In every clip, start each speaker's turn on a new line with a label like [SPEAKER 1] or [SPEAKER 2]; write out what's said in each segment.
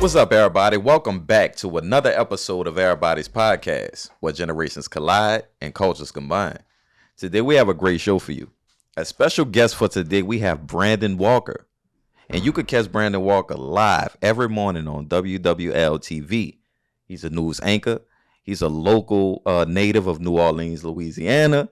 [SPEAKER 1] What's up, everybody? Welcome back to another episode of Erabody's podcast, where generations collide and cultures combine. Today, we have a great show for you. A special guest for today, we have Brandon Walker. And you can catch Brandon Walker live every morning on WWL-TV. He's a news anchor. He's a local native of New Orleans, Louisiana.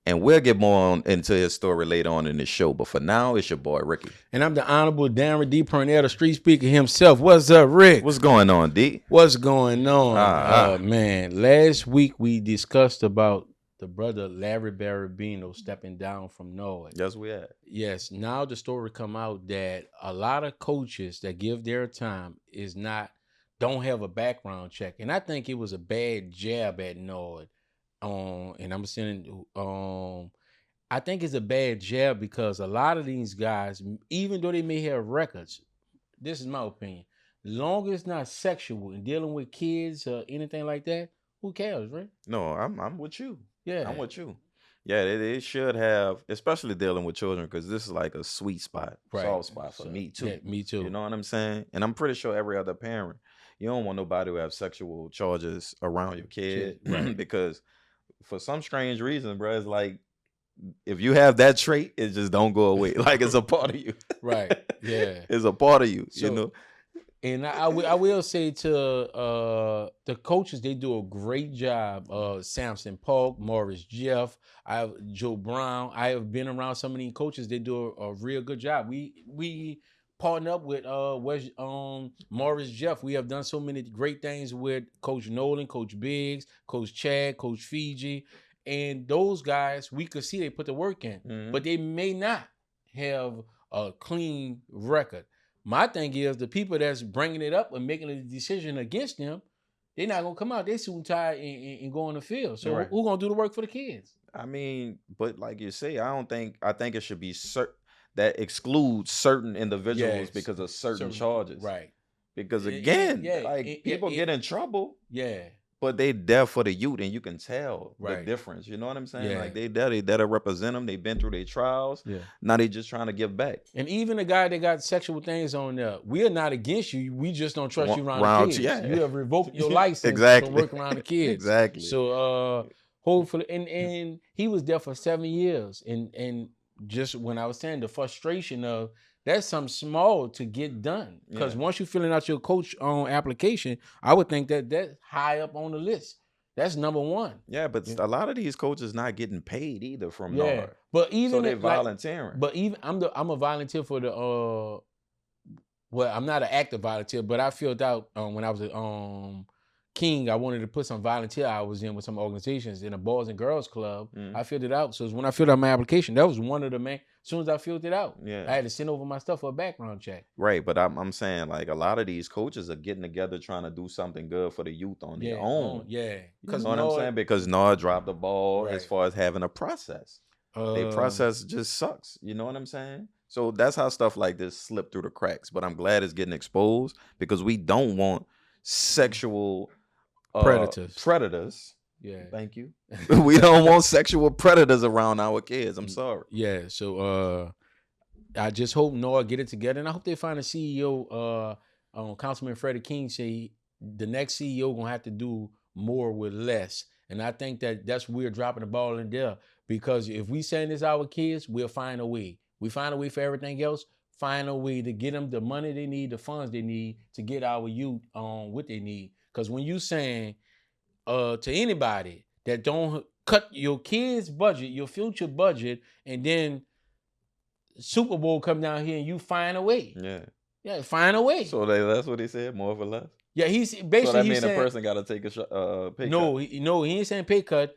[SPEAKER 1] And we'll get more into his story later on in the show. But for now, it's your boy, Ricky.
[SPEAKER 2] And I'm the Honorable Darren D. Purnell, the street speaker himself. What's up, Rick?
[SPEAKER 1] What's going on, D?
[SPEAKER 2] What's going on? Man, last week we discussed about the brother Larry Barabino stepping down from Norwood.
[SPEAKER 1] Yes, we had.
[SPEAKER 2] Yes, now the story come out that a lot of coaches that give their time don't have a background check. And I think it was a bad jab at Norwood. And I'm saying, I think it's a bad jab because a lot of these guys, even though they may have records, this is my opinion, as long as it's not sexual and dealing with kids or anything like that, who cares, right?
[SPEAKER 1] No, I'm with you.
[SPEAKER 2] Yeah,
[SPEAKER 1] I'm with you. Yeah, they should have, especially dealing with children, because this is like a sweet spot, soft spot for me too.
[SPEAKER 2] Yeah, me too.
[SPEAKER 1] You know what I'm saying? And I'm pretty sure every other parent, you don't want nobody who have sexual charges around your kid, right? Because for some strange reason, bro, it's like if you have that trait, it just don't go away. Like it's a part of you,
[SPEAKER 2] right? Yeah,
[SPEAKER 1] it's a part of you,
[SPEAKER 2] so,
[SPEAKER 1] you know.
[SPEAKER 2] And I will say to the coaches, they do a great job. Samson Polk, Morris Jeff, Joe Brown. I have been around some of these coaches. They do a real good job. We partner up with Morris Jeff. We have done so many great things with Coach Nolan, Coach Biggs, Coach Chad, Coach Fiji. And those guys, we could see they put the work in, but they may not have a clean record. My thing is the people that's bringing it up and making a decision against them, they're not going to come out. They soon tired and go on the field. So
[SPEAKER 1] right.
[SPEAKER 2] Who's going to do the work for the kids?
[SPEAKER 1] I mean, but like you say, I think it should be that excludes certain individuals because of certain charges.
[SPEAKER 2] Right.
[SPEAKER 1] Because again, people get in trouble.
[SPEAKER 2] Yeah.
[SPEAKER 1] But they there for the youth, and you can tell the difference. You know what I'm saying?
[SPEAKER 2] Yeah.
[SPEAKER 1] Like they there to represent them. They've been through their trials. Yeah. Now they just trying to give back.
[SPEAKER 2] And even the guy that got sexual things on there, we are not against you. We just don't trust you around the kids. Yeah. You have revoked your license to work around the kids.
[SPEAKER 1] Exactly.
[SPEAKER 2] So hopefully, and he was there for 7 years. And just when I was saying the frustration of that's something small to get done. Because once you're filling out your coach application, I would think that's high up on the list. That's number one.
[SPEAKER 1] Yeah, but a lot of these coaches not getting paid either from NAR.
[SPEAKER 2] But even
[SPEAKER 1] so they're volunteering.
[SPEAKER 2] But even I'm a volunteer for the well, I'm not an active volunteer, but I filled out when I was at King, I wanted to put some volunteer hours in with some organizations in a Boys and Girls Club. I filled it out. So when I filled out my application, that was one of the main. As soon as I filled it out, I had to send over my stuff for a background check.
[SPEAKER 1] Right, but I'm saying like a lot of these coaches are getting together trying to do something good for the youth on their own.
[SPEAKER 2] Yeah,
[SPEAKER 1] you know what I'm saying? Because NAR dropped the ball as far as having a process. Their process just sucks. You know what I'm saying? So that's how stuff like this slip through the cracks. But I'm glad it's getting exposed because we don't want sexual predators. Yeah. Thank you. We don't want sexual predators around our kids. I'm sorry.
[SPEAKER 2] Yeah. So I just hope NOAA get it together. And I hope they find a CEO. Councilman Freddie King say the next CEO gonna have to do more with less. And I think that's we're dropping the ball in there. Because if we send this our kids, we'll find a way. We find a way for everything else. Find a way to get them the money they need, the funds they need to get our youth on what they need. Because when you saying to anybody that don't cut your kids' budget, your future budget, and then Super Bowl come down here and you find a way. Yeah, find a way.
[SPEAKER 1] So that's what he said, more for less?
[SPEAKER 2] Yeah, he's basically.
[SPEAKER 1] So that means a person got to take a pay cut?
[SPEAKER 2] No, he ain't saying pay cut.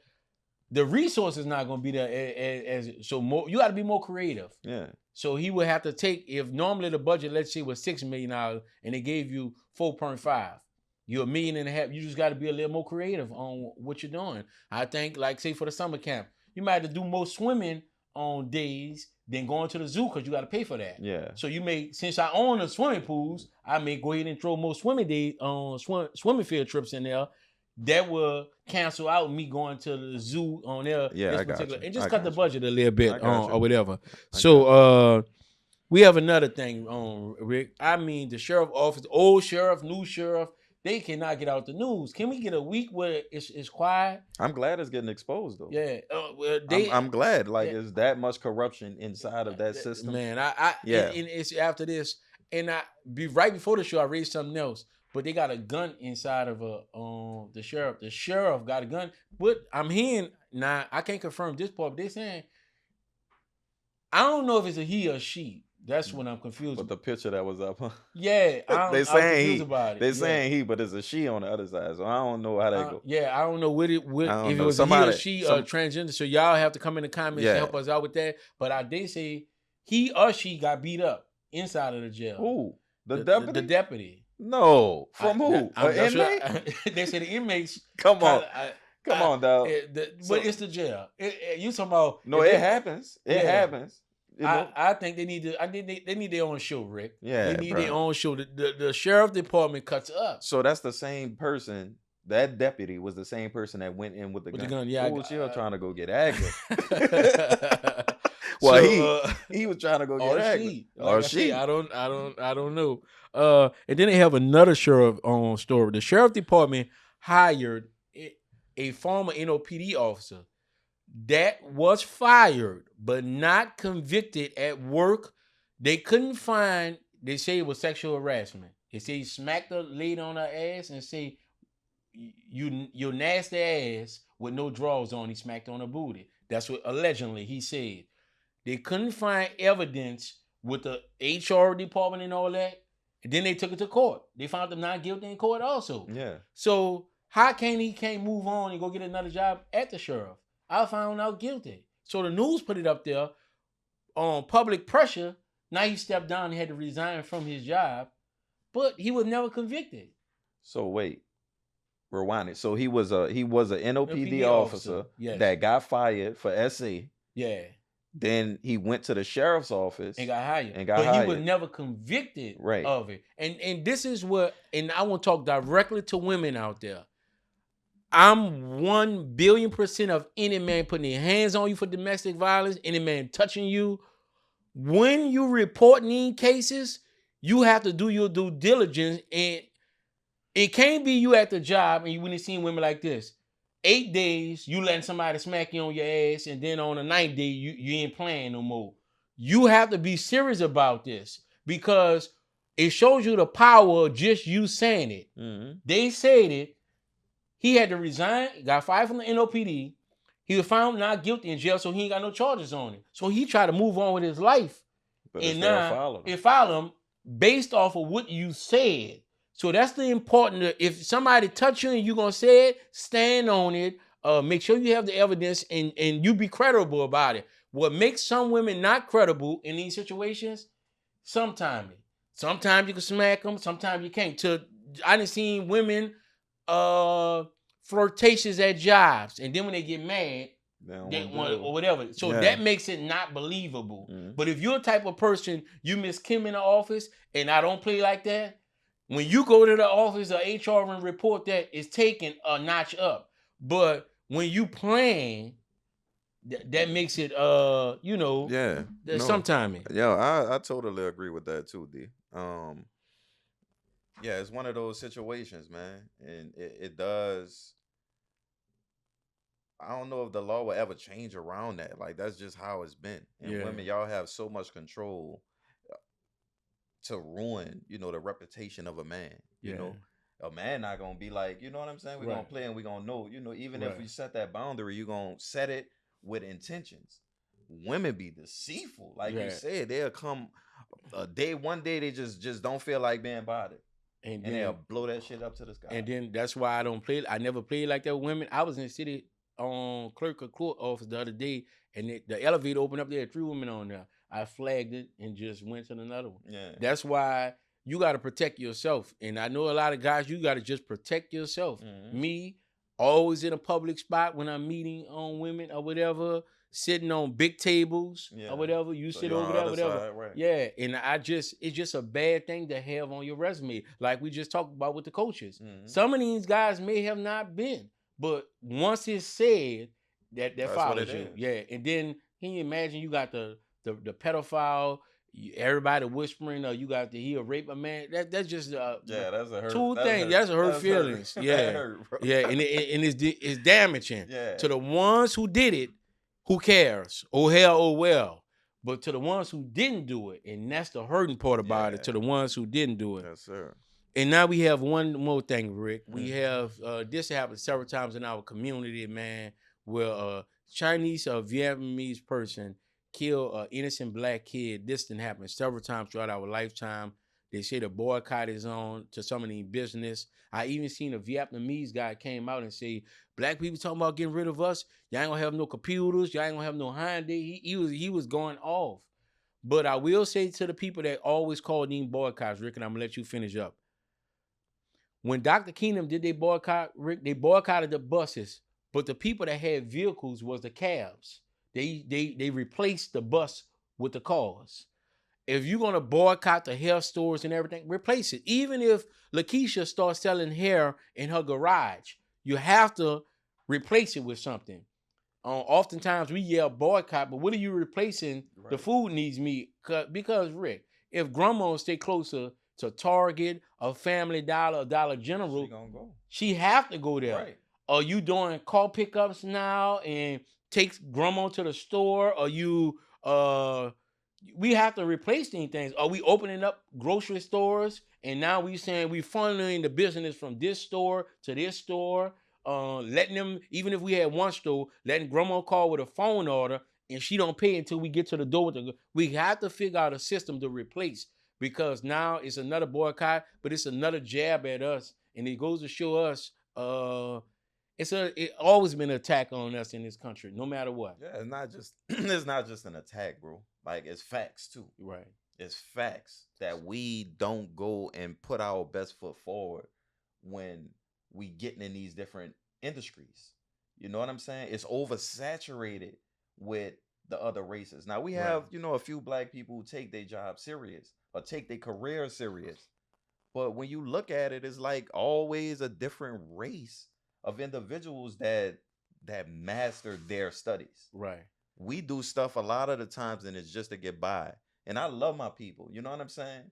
[SPEAKER 2] The resources not going to be there so more. You got to be more creative. Yeah. So he would have to take, if normally the budget, let's say, was $6 million and they gave you 4.5. You're $1.5 million. You just got to be a little more creative on what you're doing. I think, like, say, for the summer camp, you might have to do more swimming on days than going to the zoo because you got to pay for that. Yeah. So you may, since I own the swimming pools, I may go ahead and throw more swimming days on swimming field trips in there. That will cancel out me going to the zoo on there.
[SPEAKER 1] Yeah, I got you.
[SPEAKER 2] And just cut the budget a little bit or whatever. So We have another thing on Rick. I mean, the sheriff office, old sheriff, new sheriff, they cannot get out the news. Can we get a week where it's quiet?
[SPEAKER 1] I'm glad it's getting exposed though.
[SPEAKER 2] Yeah, well,
[SPEAKER 1] I'm glad. Like,
[SPEAKER 2] yeah,
[SPEAKER 1] is that much corruption inside of that system?
[SPEAKER 2] man.
[SPEAKER 1] Yeah.
[SPEAKER 2] And it's after this, and right before the show, I read something else. But they got a gun inside of the sheriff. The sheriff got a gun. But I'm hearing now. I can't confirm this part. But they saying I don't know if it's a he or she. That's when I'm confused.
[SPEAKER 1] But the picture that was up, huh?
[SPEAKER 2] Yeah,
[SPEAKER 1] They saying
[SPEAKER 2] confused
[SPEAKER 1] he.
[SPEAKER 2] about it.
[SPEAKER 1] They saying he, but it's a she on the other side. So I don't know how that go.
[SPEAKER 2] Yeah, I don't know
[SPEAKER 1] I don't
[SPEAKER 2] if it
[SPEAKER 1] know.
[SPEAKER 2] was
[SPEAKER 1] Somebody-
[SPEAKER 2] a he or she or transgender. So y'all have to come in the comments
[SPEAKER 1] Yeah.
[SPEAKER 2] to help us out with that. But I did say he or she got beat up inside of the jail.
[SPEAKER 1] Who? The deputy?
[SPEAKER 2] The deputy.
[SPEAKER 1] No. From who?
[SPEAKER 2] I'm
[SPEAKER 1] An
[SPEAKER 2] not sure.
[SPEAKER 1] inmate?
[SPEAKER 2] They say the inmates.
[SPEAKER 1] Come on. Come on, dog.
[SPEAKER 2] But it's the jail. You talking about?
[SPEAKER 1] No, it happens. It
[SPEAKER 2] Yeah.
[SPEAKER 1] happens. You know?
[SPEAKER 2] I think they need to. I think they need their own show, Rick.
[SPEAKER 1] Yeah,
[SPEAKER 2] they need
[SPEAKER 1] bro.
[SPEAKER 2] their own show. The sheriff department cuts up.
[SPEAKER 1] So that's the same person. That deputy was the same person that went in with the gun.
[SPEAKER 2] Yeah,
[SPEAKER 1] Who was trying to go get Agnew?
[SPEAKER 2] Well,
[SPEAKER 1] well, he was trying to go get Agnew.
[SPEAKER 2] Or she. I don't know. And then they have another sheriff on story. The sheriff department hired a former NOPD officer that was fired but not convicted at work. They couldn't find. They say it was sexual harassment. They say he smacked the lady on her ass and say, "You nasty ass with no drawers on." He smacked on her booty. That's what allegedly he said. They couldn't find evidence with the HR department and all that. And then they took it to court. They found them not guilty in court also.
[SPEAKER 1] Yeah.
[SPEAKER 2] So how can he can't move on and go get another job at the sheriff? I found out guilty. So the news put it up there on public pressure. Now he stepped down and had to resign from his job, but he was never convicted.
[SPEAKER 1] So wait, rewind it. So he was a NOPD officer
[SPEAKER 2] yes.
[SPEAKER 1] that got fired for SA.
[SPEAKER 2] Yeah.
[SPEAKER 1] Then he went to the sheriff's office
[SPEAKER 2] and got hired.
[SPEAKER 1] But
[SPEAKER 2] he was never convicted
[SPEAKER 1] right.
[SPEAKER 2] of it. And this is what, and I want to talk directly to women out there. I'm 1,000,000,000% of any man putting their hands on you for domestic violence, any man touching you. When you reporting these cases, you have to do your due diligence, and it can't be you at the job and you when you see women like this. 8 days, you letting somebody smack you on your ass, and then on the 9th day, you ain't playing no more. You have to be serious about this because it shows you the power of just you saying it.
[SPEAKER 1] Mm-hmm.
[SPEAKER 2] They said it. He had to resign, got fired from the NOPD. He was found not guilty in jail, so he ain't got no charges on him. So he tried to move on with his life.
[SPEAKER 1] But
[SPEAKER 2] and now it followed him based off of what you said. So that's the important. If somebody touch you and you're going to say it, stand on it. Make sure you have the evidence and you be credible about it. What makes some women not credible in these situations, sometimes you can smack them, sometimes you can't. I done seen women flirtatious at jobs, and then when they get mad, they want or whatever. So that makes it not believable. Mm-hmm. But if you're the type of person, you Miss Kim in the office, and I don't play like that, when you go to the office of HR and report that, it's taken a notch up. But when you plan, that makes it sometime.
[SPEAKER 1] Yeah, I totally agree with that too, D. Yeah, it's one of those situations, man. And it does. I don't know if the law will ever change around that. Like, that's just how it's been. And women, y'all have so much control to ruin, the reputation of a man. You know, a man not going to be like, you know what I'm saying? We're going to play and we're going to know, even if we set that boundary, you're going to set it with intentions. Women be deceitful. Like you said, they'll come one day they just don't feel like being bothered. And they'll blow that shit up to the sky.
[SPEAKER 2] And then that's why I don't play. I never played like that with women. I was in the city clerk of court office the other day, and the elevator opened up. There had 3 women on there. I flagged it and just went to another one. Yeah. That's why you got to protect yourself. And I know a lot of guys, you got to just protect yourself. Mm-hmm. Me, always in a public spot when I'm meeting on women or whatever, sitting on big tables or whatever. You sit over there, whatever. Side, right. Yeah. And it's just a bad thing to have on your resume. Like we just talked about with the coaches. Mm-hmm. Some of these guys may have not been, but once it's said, that follows you. Yeah. And then can you imagine you got the pedophile, everybody whispering, you got to hear rape a man. That's just
[SPEAKER 1] that's a hurt.
[SPEAKER 2] Two things. That's a hurt feelings.
[SPEAKER 1] Hurt.
[SPEAKER 2] Yeah,
[SPEAKER 1] Hurt, bro.
[SPEAKER 2] yeah, and it's damaging.
[SPEAKER 1] Yeah.
[SPEAKER 2] To the ones who did it, who cares? Oh hell, oh well. But to the ones who didn't do it, and that's the hurting part about it. To the ones who didn't do it.
[SPEAKER 1] Yes, sir.
[SPEAKER 2] And now we have one more thing, Rick. We have this happened several times in our community, man, where a Chinese or Vietnamese person killed an innocent black kid. This didn't happen several times throughout our lifetime. They say the boycott is on to some of the business. I even seen a Vietnamese guy came out and say, black people talking about getting rid of us. Y'all ain't gonna have no computers. Y'all ain't gonna have no Hyundai. He was going off. But I will say to the people that always call them boycotts, Rick, and I'm gonna let you finish up. When Dr. Kingdom did they boycott, Rick, they boycotted the buses, but the people that had vehicles was the cabs. They replaced the bus with the cars. If you're gonna boycott the hair stores and everything, replace it. Even if Lakeisha starts selling hair in her garage, you have to replace it with something. Oftentimes we yell boycott, but what are you replacing? Right. The food needs meat. Because Rick, if grandma stay closer to Target, a Family Dollar, a Dollar General, she have to go there. Right. Are you doing call pickups now and takes grandma to the store? Are you we have to replace these things. Are we opening up grocery stores and now we saying we funneling the business from this store to this store? Letting them, even if we had one store, letting grandma call with a phone order and she don't pay until we get to the door with the. We have to figure out a system to replace. Because now it's another boycott, but it's another jab at us, and it goes to show us it always been an attack on us in this country, no matter what.
[SPEAKER 1] Yeah, it's not just an attack, bro. Like it's facts too.
[SPEAKER 2] Right.
[SPEAKER 1] It's facts that we don't go and put our best foot forward when we getting in these different industries. You know what I'm saying? It's oversaturated with the other races. Now we have, a few black people who take their job serious. Or take their career serious. But when you look at it, it's like always a different race of individuals that master their studies.
[SPEAKER 2] Right.
[SPEAKER 1] We do stuff a lot of the times and it's just to get by. And I love my people. You know what I'm saying?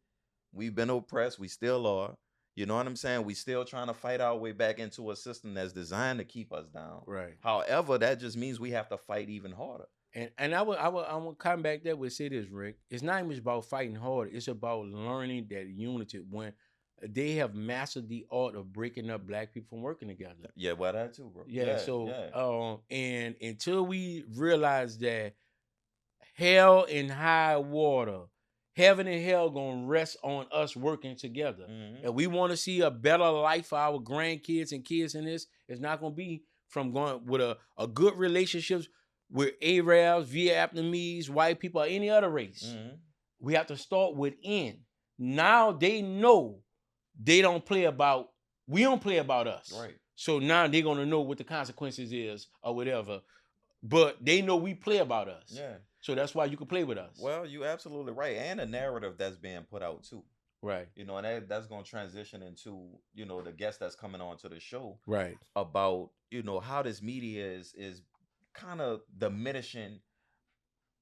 [SPEAKER 1] We've been oppressed. We still are. You know what I'm saying? We still trying to fight our way back into a system that's designed to keep us down.
[SPEAKER 2] Right.
[SPEAKER 1] However, that just means we have to fight even harder.
[SPEAKER 2] And I will come back there with say this, Rick. It's not even about fighting hard. It's about learning that unity when they have mastered the art of breaking up black people from working together.
[SPEAKER 1] Yeah, well, that too, bro.
[SPEAKER 2] And until we realize that hell and high water, heaven and hell gonna rest on us working together. Mm-hmm. And we want to see a better life for our grandkids and kids in this. It's not gonna be from going with a good relationships with Arabs, Vietnamese, white people, or any other race. Mm-hmm. We have to start within. Now they know we don't play about us.
[SPEAKER 1] Right.
[SPEAKER 2] So now they're gonna know what the consequences is or whatever. But they know we play about us.
[SPEAKER 1] Yeah.
[SPEAKER 2] So that's why you can play with us.
[SPEAKER 1] Well, you're absolutely right. And a narrative that's being put out too.
[SPEAKER 2] Right.
[SPEAKER 1] And that's gonna transition into, the guest that's coming on to the show.
[SPEAKER 2] Right.
[SPEAKER 1] About, how this media is kind of diminishing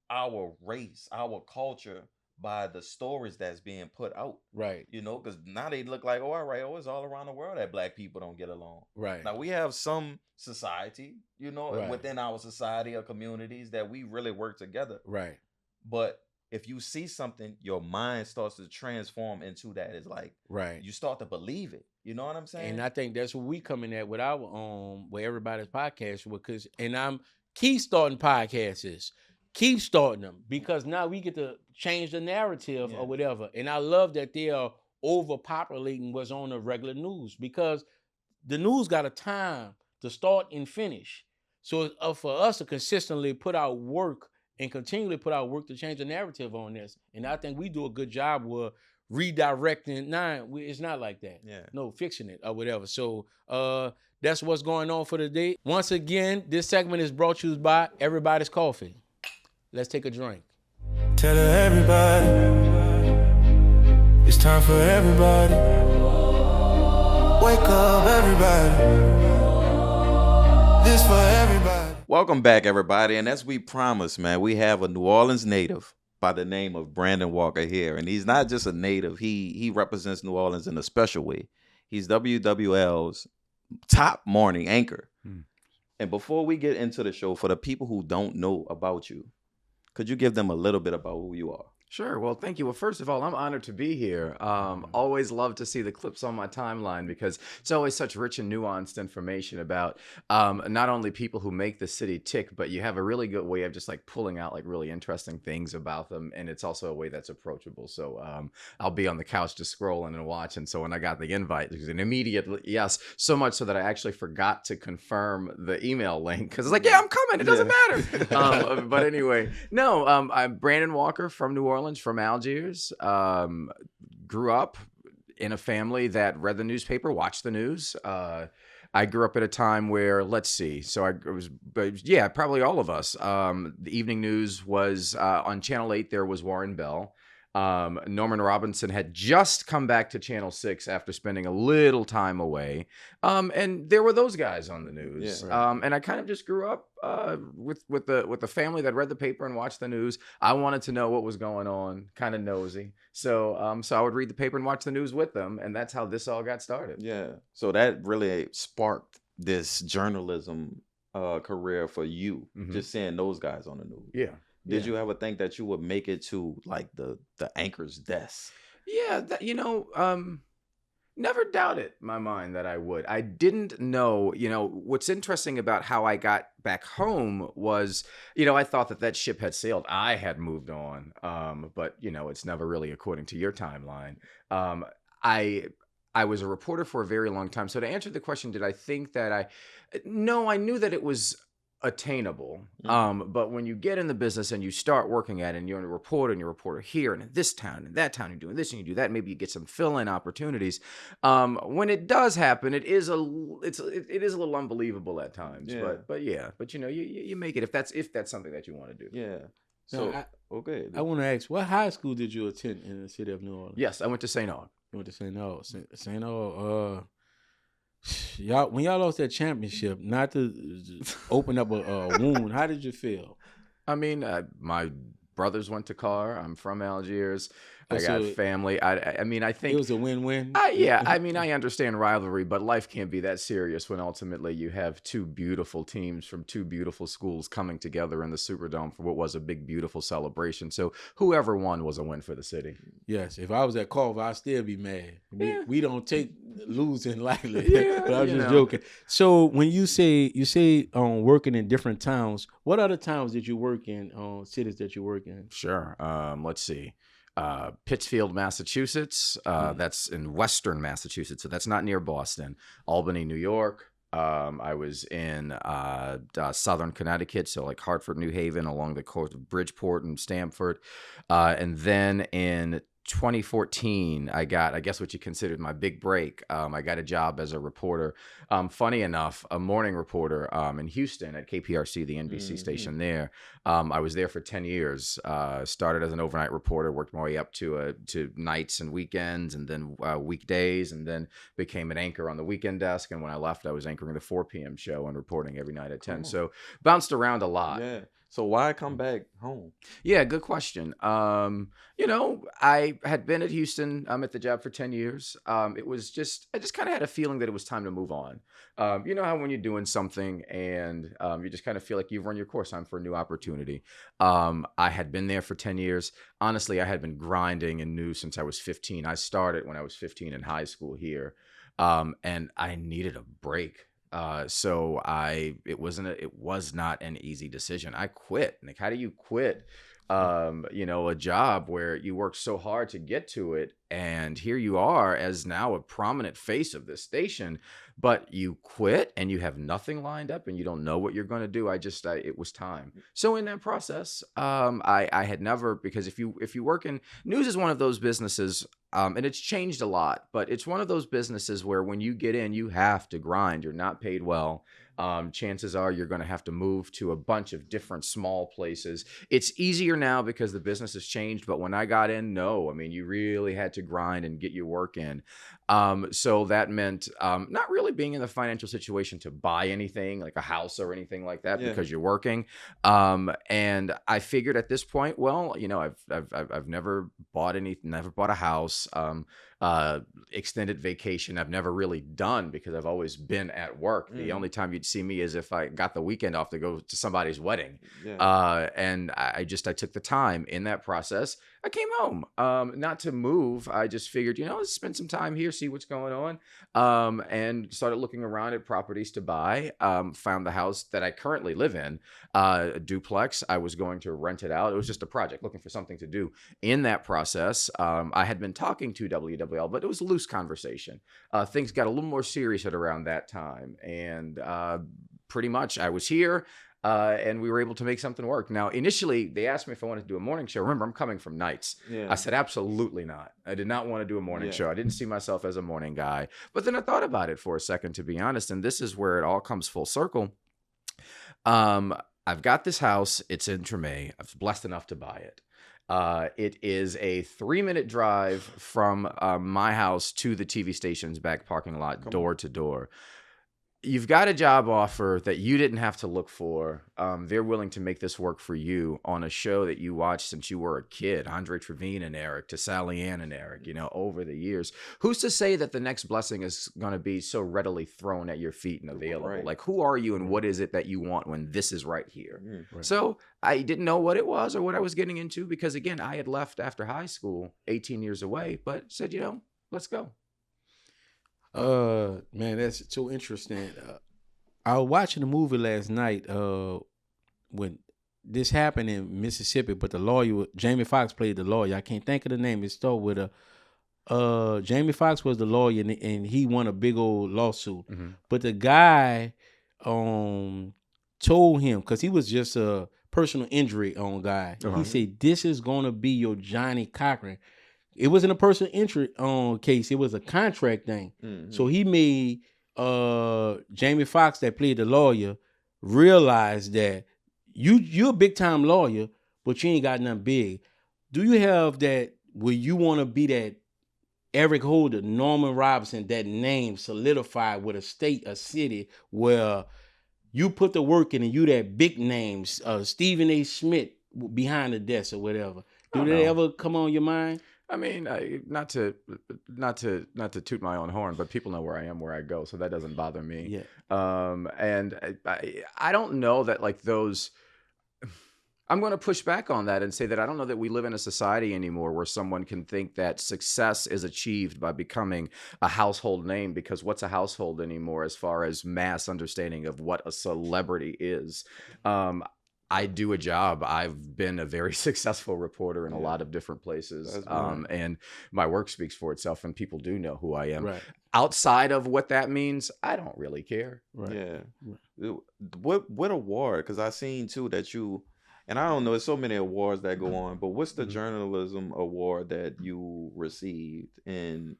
[SPEAKER 1] our race, our culture by the stories that's being put out.
[SPEAKER 2] Right.
[SPEAKER 1] Because now they look like, all right, it's all around the world that black people don't get along.
[SPEAKER 2] Right.
[SPEAKER 1] Now we have some society, within our society or communities that we really work together.
[SPEAKER 2] Right.
[SPEAKER 1] But if you see something, your mind starts to transform into that. It's like,
[SPEAKER 2] right,
[SPEAKER 1] you start to believe it. You know what I'm saying?
[SPEAKER 2] And I think that's what we coming at with our with everybody's podcast, because I'm keep starting podcasts. Keep starting them, because now we get to change the narrative or whatever. And I love that they are overpopulating what's on the regular news, because the news got a time to start and finish. So for us to consistently put out work and continually put out work to change the narrative on this. And I think we do a good job with redirecting. It's not like that.
[SPEAKER 1] Yeah.
[SPEAKER 2] No, fixing it or whatever. So that's what's going on for today. Once again, this segment is brought to you by Everybody's Coffee. Let's take a drink.
[SPEAKER 3] Tell everybody, it's time for everybody. Wake up, everybody. This for everybody.
[SPEAKER 1] Welcome back, everybody. And as we promised, man, we have a New Orleans native by the name of Brandon Walker here, and he's not just a native. He represents New Orleans in a special way. He's WWL's top morning anchor. And before we get into the show, for the people who don't know about you, could you give them a little bit about who you are?
[SPEAKER 4] Sure. Well, thank you. Well, first of all, I'm honored to be here. Always love to see the clips on my timeline because it's always such rich and nuanced information about not only people who make the city tick, but you have a really good way of just like pulling out like really interesting things about them. And it's also a way that's approachable. So I'll be on the couch just scrolling and watching. So when I got the invite, it was an immediate yes, so much so that I actually forgot to confirm the email link because it's like, yeah, I'm coming. It doesn't matter. But anyway, no, I'm Brandon Walker from New Orleans. From Algiers, grew up in a family that read the newspaper, watched the news. I grew up at a time where, let's see, so probably all of us. The evening news was on Channel 8. There was Warren Bell. Norman Robinson had just come back to Channel 6 after spending a little time away. And there were those guys on the news.
[SPEAKER 1] Yeah, right.
[SPEAKER 4] And I kind of just grew up with the family that read the paper and watched the news. I wanted to know what was going on, kind of nosy. So I would read the paper and watch the news with them, and that's how this all got started.
[SPEAKER 1] Yeah. So that really sparked this journalism career for you, just seeing those guys on the news.
[SPEAKER 4] Yeah.
[SPEAKER 1] Did you ever think that you would make it to like the anchor's desk?
[SPEAKER 4] Yeah, never doubted my mind that I would. I didn't know, what's interesting about how I got back home was, I thought that ship had sailed. I had moved on. But, it's never really according to your timeline. I was a reporter for a very long time. So to answer the question, did I think that no, I knew that it was attainable. But when you get in the business and you start working at it and you're a reporter and you're a reporter here and in this town and that town, you're doing this and you do that, maybe you get some fill-in opportunities. When it does happen, it is a little unbelievable at times.
[SPEAKER 1] Yeah.
[SPEAKER 4] But you make it if that's something that you want to do.
[SPEAKER 1] Yeah. So okay.
[SPEAKER 2] I want to ask, what high school did you attend in the city of New Orleans?
[SPEAKER 4] Yes, I went to St. Aug.
[SPEAKER 2] You went to St. Aug. St. Aug. When y'all lost that championship, not to open up a wound, how did you feel?
[SPEAKER 4] I mean, my brothers went to Carr. I'm from Algiers. I got family. I mean, I think
[SPEAKER 2] it was a win-win.
[SPEAKER 4] Yeah, I mean, I understand rivalry, but life can't be that serious when ultimately you have two beautiful teams from two beautiful schools coming together in the Superdome for what was a big, beautiful celebration. So whoever won was a win for the city.
[SPEAKER 2] Yes, if I was at Carver, I'd still be mad. We don't take losing lightly.
[SPEAKER 4] Yeah,
[SPEAKER 2] but I was just joking. So when you say working in different towns, what other towns did you work in? Cities that you work in?
[SPEAKER 4] Sure. Let's see. Pittsfield, Massachusetts. That's in western Massachusetts, so that's not near Boston. Albany, New York. I was in southern Connecticut, so like Hartford, New Haven, along the coast of Bridgeport and Stamford. And then in 2014, I guess what you considered my big break. I got a job as a reporter. Funny enough, a morning reporter in Houston at KPRC, the NBC station there. I was there for 10 years. Started as an overnight reporter, worked my way up to nights and weekends, and then weekdays, and then became an anchor on the weekend desk. And when I left, I was anchoring the 4 p.m. show and reporting every night at 10. So bounced around a lot.
[SPEAKER 1] Yeah. So why come back home?
[SPEAKER 4] Yeah, good question. I had been at Houston. I'm at the job for 10 years. It was I just kind of had a feeling that it was time to move on. You know how when you're doing something and you just kind of feel like you've run your course, time for a new opportunity. I had been there for 10 years. Honestly, I had been grinding in news since I was 15. I started when I was 15 in high school here. And I needed a break. So it was not an easy decision. I quit. Like, how do you quit, a job where you worked so hard to get to it? And here you are as now a prominent face of this station, but you quit and you have nothing lined up and you don't know what you're going to do. It was time. So in that process, I had never, because if you work in news is one of those businesses, and it's changed a lot, but it's one of those businesses where when you get in, you have to grind. You're not paid well. chances are you're going to have to move to a bunch of different small places. It's easier now because the business has changed, but when I got in, no. I mean, you really had to grind and get your work in. So that meant not really being in the financial situation to buy anything like a house or anything like that because you're working. And I figured at this point, well, you know, I've never bought a house. Extended vacation I've never really done because I've always been at work. The only time you'd see me is if I got the weekend off to go to somebody's wedding. And I took the time in that process. I came home, not to move. I just figured, you know, let's spend some time here, see what's going on, and started looking around at properties to buy. Found the house that I currently live in, a duplex. I was going to rent it out. It was just a project, looking for something to do. In that process, I had been talking to WWL, but it was a loose conversation. Things got a little more serious at around that time, and pretty much I was here. And we were able to make something work. Now, initially, they asked me if I wanted to do a morning show. Remember, I'm coming from nights. I said, absolutely not. I did not want to do a morning show. I didn't see myself as a morning guy. But then I thought about it for a second, to be honest, and this is where it all comes full circle. I've got this house. It's in Treme. I was blessed enough to buy it. It is a 3-minute drive from my house to the TV station's back parking lot, door to door. You've got a job offer that you didn't have to look for. They're willing to make this work for you on a show that you watched since you were a kid. Andre Trevine and Eric, to Sally Ann and Eric, you know, over the years. Who's to say that the next blessing is going to be so readily thrown at your feet and available? Right. Like, who are you and what is it that you want when this is right here? Right. So I didn't know what it was or what I was getting into because, again, I had left after high school 18 years away, but said, you know, let's go.
[SPEAKER 2] Man, that's so interesting. I was watching a movie last night when this happened in Mississippi, but the lawyer, Jamie Foxx played the lawyer. I can't think of the name. It started with Jamie Foxx was the lawyer, and he won a big old lawsuit. But the guy told him, because he was just a personal injury guy. He said, this is going to be your Johnny Cochran. It wasn't a personal injury case. It was a contract thing. So he made Jamie Foxx, that played the lawyer, realize that you're a big time lawyer, but you ain't got nothing big. Do you have that where you want to be that Eric Holder, Norman Robinson, that name solidified with a state, a city where you put the work in and you that big names, Stephen A. Smith behind the desk or whatever. Do they ever come on your mind?
[SPEAKER 4] I mean, not to toot my own horn, but people know where I am, where I go, so that doesn't bother me. And I don't know that like those. I'm going to push back on that and say that I don't know that we live in a society anymore where someone can think that success is achieved by becoming a household name, because what's a household anymore as far as mass understanding of what a celebrity is? I do a job. I've been a very successful reporter in a lot of different places. And my work speaks for itself, and people do know who I am. Outside of what that means, I don't really care.
[SPEAKER 1] What award? Because I seen too that you, and I don't know, there's so many awards that go on, but what's the journalism award that you received, and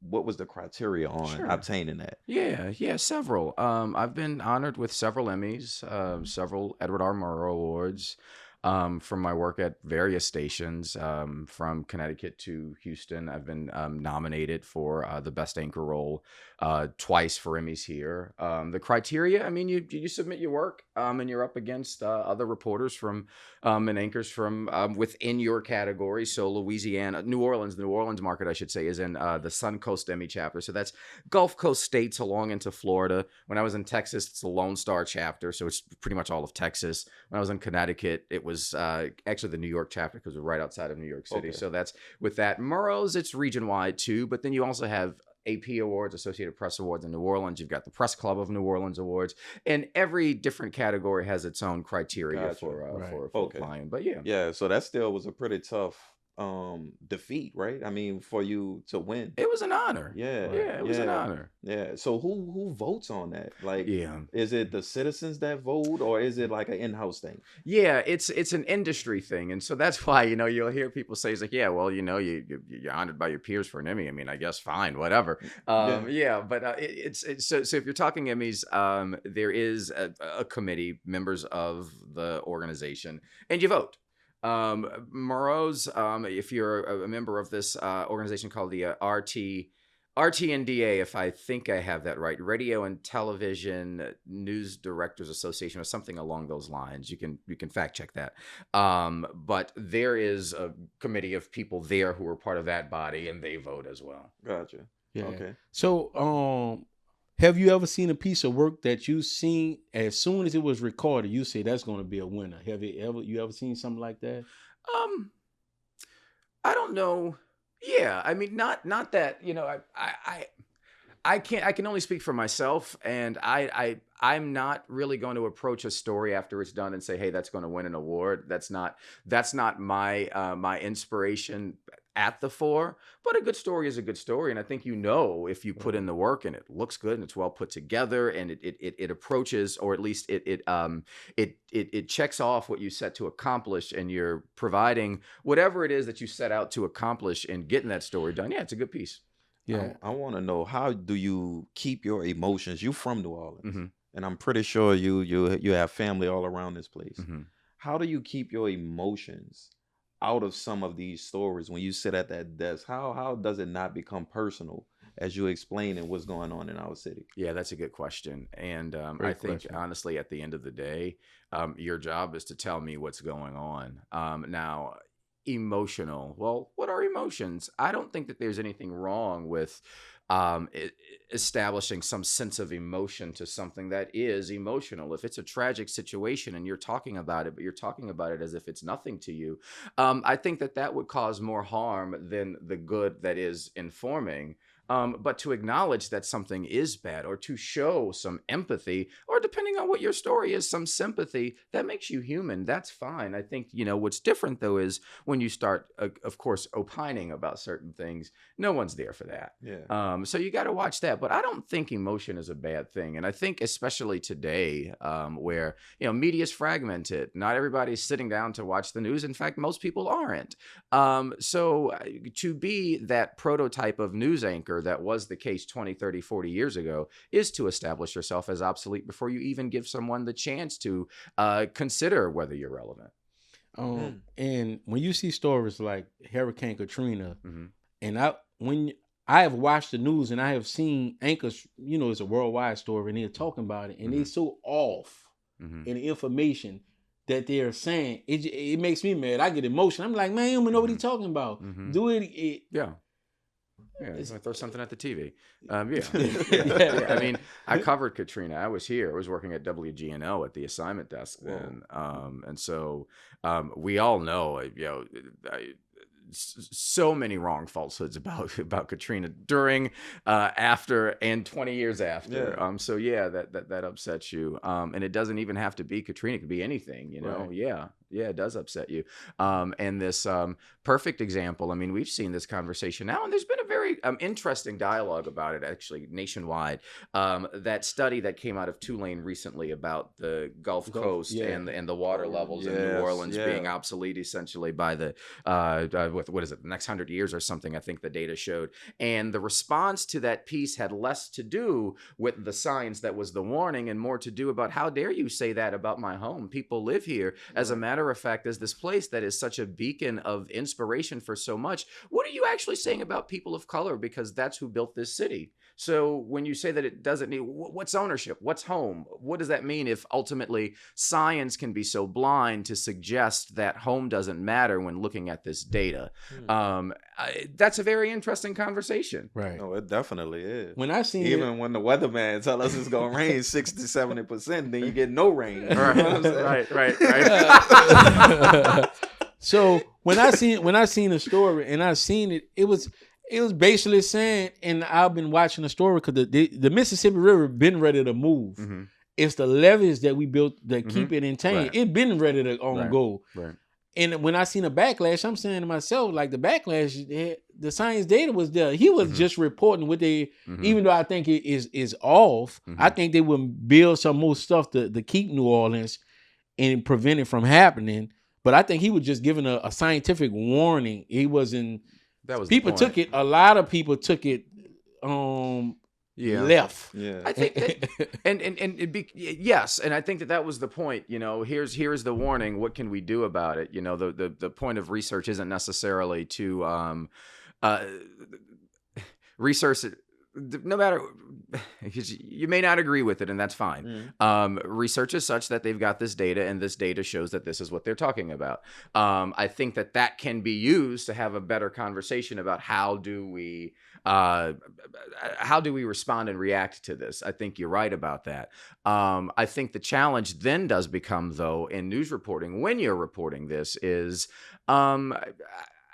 [SPEAKER 1] what was the criteria on obtaining that?
[SPEAKER 4] Yeah, several. I've been honored with several Emmys, several Edward R. Murrow Awards, from my work at various stations, from Connecticut to Houston. I've been nominated for the Best Anchor role twice for Emmys here. The criteria, I mean, you submit your work, and you're up against other reporters from and anchors from within your category. So Louisiana, New Orleans, the New Orleans market, I should say, is in the Suncoast Emmy chapter. So that's Gulf Coast states along into Florida. When I was in Texas, it's the Lone Star chapter. So it's pretty much all of Texas. When I was in Connecticut, it was actually the New York chapter because we're right outside of New York City. So that's with that. Murrow's, it's region-wide too. But then you also have AP Awards, Associated Press Awards in New Orleans. You've got the Press Club of New Orleans Awards, and every different category has its own criteria for applying. But yeah,
[SPEAKER 1] so that still was a pretty tough defeat, right? I mean, for you to win.
[SPEAKER 4] It was an honor.
[SPEAKER 1] Yeah,
[SPEAKER 4] Yeah, it was an honor.
[SPEAKER 1] Yeah. So who votes on that? Like,
[SPEAKER 4] Yeah.
[SPEAKER 1] is it the citizens that vote, or is it like an in-house thing?
[SPEAKER 4] Yeah, it's an industry thing, and so that's why you'll hear people say, it's like, yeah, well, you're honored by your peers for an Emmy. I mean, I guess fine, whatever. Yeah, but it's so if you're talking Emmys, there is a committee, members of the organization, and you vote. Moreau's, if you're a member of this organization called the RTNDA, if I think I have that right, Radio and Television News Directors Association, or something along those lines. You can fact check that. But there is a committee of people there who are part of that body, and they vote as well.
[SPEAKER 1] Gotcha.
[SPEAKER 2] Yeah.
[SPEAKER 1] Okay.
[SPEAKER 2] So, have you ever seen a piece of work that you seen as soon as it was recorded, you say that's going to be a winner? Have you ever seen something like that?
[SPEAKER 4] I don't know. Yeah, I mean, not that, I can only speak for myself, and I'm not really going to approach a story after it's done and say, hey, that's going to win an award. That's not my my inspiration at the fore. But a good story is a good story, and I think if you put in the work and it looks good and it's well put together and it approaches, or at least it checks off what you set to accomplish, and you're providing whatever it is that you set out to accomplish in getting that story done. Yeah, it's a good piece.
[SPEAKER 2] Yeah.
[SPEAKER 1] I want to know, how do you keep your emotions? You from New Orleans,
[SPEAKER 4] Mm-hmm.
[SPEAKER 1] and I'm pretty sure you have family all around this place.
[SPEAKER 4] Mm-hmm.
[SPEAKER 1] How do you keep your emotions out of some of these stories when you sit at that desk? How does it not become personal as you explaining what's going on in our city?
[SPEAKER 4] Yeah, that's a good question. And I think, honestly, at the end of the day, your job is to tell me what's going on. Now, emotional. Well, what are emotions? I don't think that there's anything wrong with establishing some sense of emotion to something that is emotional. If it's a tragic situation and you're talking about it, but you're talking about it as if it's nothing to you, I think that would cause more harm than the good that is informing. But to acknowledge that something is bad, or to show some empathy, or depending on what your story is, some sympathy, that makes you human. That's fine. I think, what's different, though, is when you start, of course, opining about certain things, no one's there for that.
[SPEAKER 1] Yeah.
[SPEAKER 4] So you got to watch that. But I don't think emotion is a bad thing. And I think especially today, where, media is fragmented, not everybody's sitting down to watch the news. In fact, most people aren't. So to be that prototype of news anchor that was the case 20, 30, 40 years ago is to establish yourself as obsolete before you even give someone the chance to consider whether you're relevant.
[SPEAKER 2] And when you see stories like Hurricane Katrina,
[SPEAKER 4] Mm-hmm.
[SPEAKER 2] and when I have watched the news and I have seen anchors, it's a worldwide story, and they're talking about it, and they're so off
[SPEAKER 4] Mm-hmm.
[SPEAKER 2] in the information that they're saying, it makes me mad. I get emotional. I'm like, man, I don't even know what he's talking about.
[SPEAKER 4] Mm-hmm.
[SPEAKER 2] Do it.
[SPEAKER 4] Yeah. Yeah, he's gonna throw something at the TV. Yeah. I mean, I covered Katrina. I was here. I was working at WGNL at the assignment desk then, and so we all know, so many wrong falsehoods about Katrina during, after, and 20 years after.
[SPEAKER 1] Yeah.
[SPEAKER 4] So yeah, that upsets you. And it doesn't even have to be Katrina. It could be anything.
[SPEAKER 1] Right.
[SPEAKER 4] Yeah, it does upset you. And this perfect example, I mean, we've seen this conversation now, and there's been a very interesting dialogue about it, actually, nationwide. That study that came out of Tulane recently about the Gulf Coast and the water levels in New Orleans being obsolete, essentially, by the, what is it, the next 100 years or something, I think the data showed. And the response to that piece had less to do with the science that was the warning and more to do about, how dare you say that about my home? People live here. As a matter of fact, as this place that is such a beacon of inspiration for so much, what are you actually saying about people of color? Because that's who built this city. So when you say that it doesn't need, what's ownership? What's home? What does that mean if ultimately science can be so blind to suggest that home doesn't matter when looking at this data? That's a very interesting converation.
[SPEAKER 2] Right.
[SPEAKER 1] No, it definitely is.
[SPEAKER 2] When I seen
[SPEAKER 1] Even when the weatherman tell us it's gonna rain 60-70%, then you get no rain. You know what I'm saying?
[SPEAKER 4] Right.
[SPEAKER 2] So when I seen the story and I seen it, it was basically saying, and I've been watching the story because the Mississippi River been ready to move.
[SPEAKER 4] Mm-hmm.
[SPEAKER 2] It's the levees that we built that keep it in tank.
[SPEAKER 4] Right.
[SPEAKER 2] It been ready to go.
[SPEAKER 4] Right.
[SPEAKER 2] And when I seen a backlash, I'm saying to myself, like the backlash, the science data was there. He was just reporting what they, even though I think it is off, I think they would build some more stuff to keep New Orleans and prevent it from happening. But I think he was just giving a scientific warning. He wasn't.
[SPEAKER 4] That was
[SPEAKER 2] people
[SPEAKER 4] the point.
[SPEAKER 2] took it. A lot of people took it. Left.
[SPEAKER 1] Yeah.
[SPEAKER 4] I think that, and it'd be, yes, and I think that was the point. You know, here's the warning. What can we do about it? You know, the point of research isn't necessarily to research it. No matter, you may not agree with it, and that's fine. Research is such that they've got this data, and this data shows that this is what they're talking about. I think that can be used to have a better conversation about how do we respond and react to this. I think you're right about that. I think the challenge then does become, though, in news reporting, when you're reporting this, is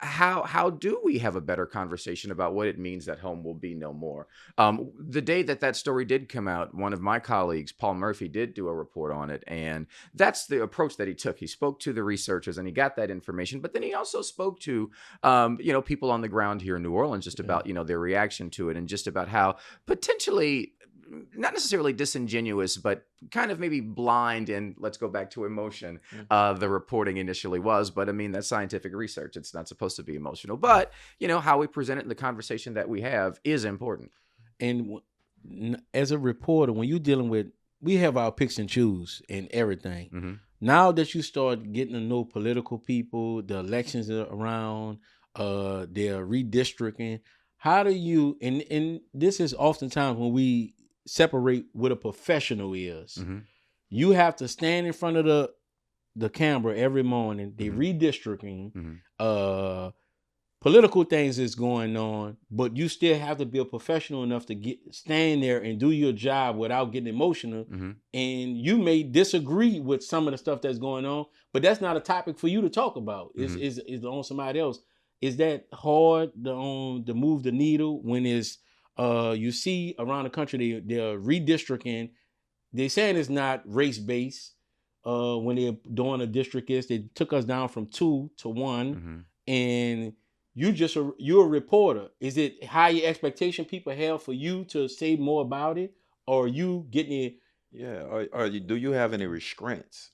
[SPEAKER 4] how do we have a better conversation about what it means that home will be no more? The day that story did come out, one of my colleagues, Paul Murphy, did do a report on it, and that's the approach that he took. He spoke to the researchers and he got that information, but then he also spoke to people on the ground here in New Orleans just about their reaction to it, and just about how potentially not necessarily disingenuous, but kind of maybe blind, and let's go back to emotion, the reporting initially was. But I mean, that's scientific research. It's not supposed to be emotional. But, how we present it in the conversation that we have is important.
[SPEAKER 2] And as a reporter, when you're dealing with, we have our picks and choose and everything. Now that you start getting to know political people, the elections are around, they're redistricting, how do you, and this is oftentimes when we separate what a professional is. You have to stand in front of the camera every morning. They redistricting. Political things is going on, but you still have to be a professional enough to stand there and do your job without getting emotional. And you may disagree with some of the stuff that's going on, but that's not a topic for you to talk about. It's on somebody else. Is that hard to move the needle when it's you see around the country they're redistricting? They're saying it's not race-based. When they're doing a district they took us down from 2 to 1, and you're a reporter. Is it higher expectation people have for you to say more about it, or are you getting it?
[SPEAKER 1] Yeah, or do you have any restraints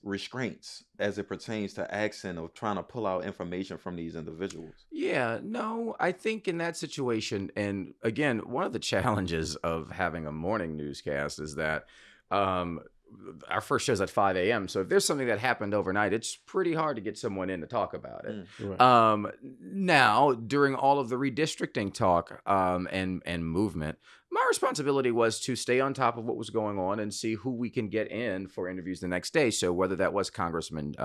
[SPEAKER 1] as it pertains to accent or trying to pull out information from these individuals?
[SPEAKER 4] Yeah, no, I think in that situation, and again, one of the challenges of having a morning newscast is that our first show's at 5 a.m. So if there's something that happened overnight, it's pretty hard to get someone in to talk about it.
[SPEAKER 2] Right.
[SPEAKER 4] Now, during all of the redistricting talk and movement, my responsibility was to stay on top of what was going on and see who we can get in for interviews the next day. So whether that was Congressman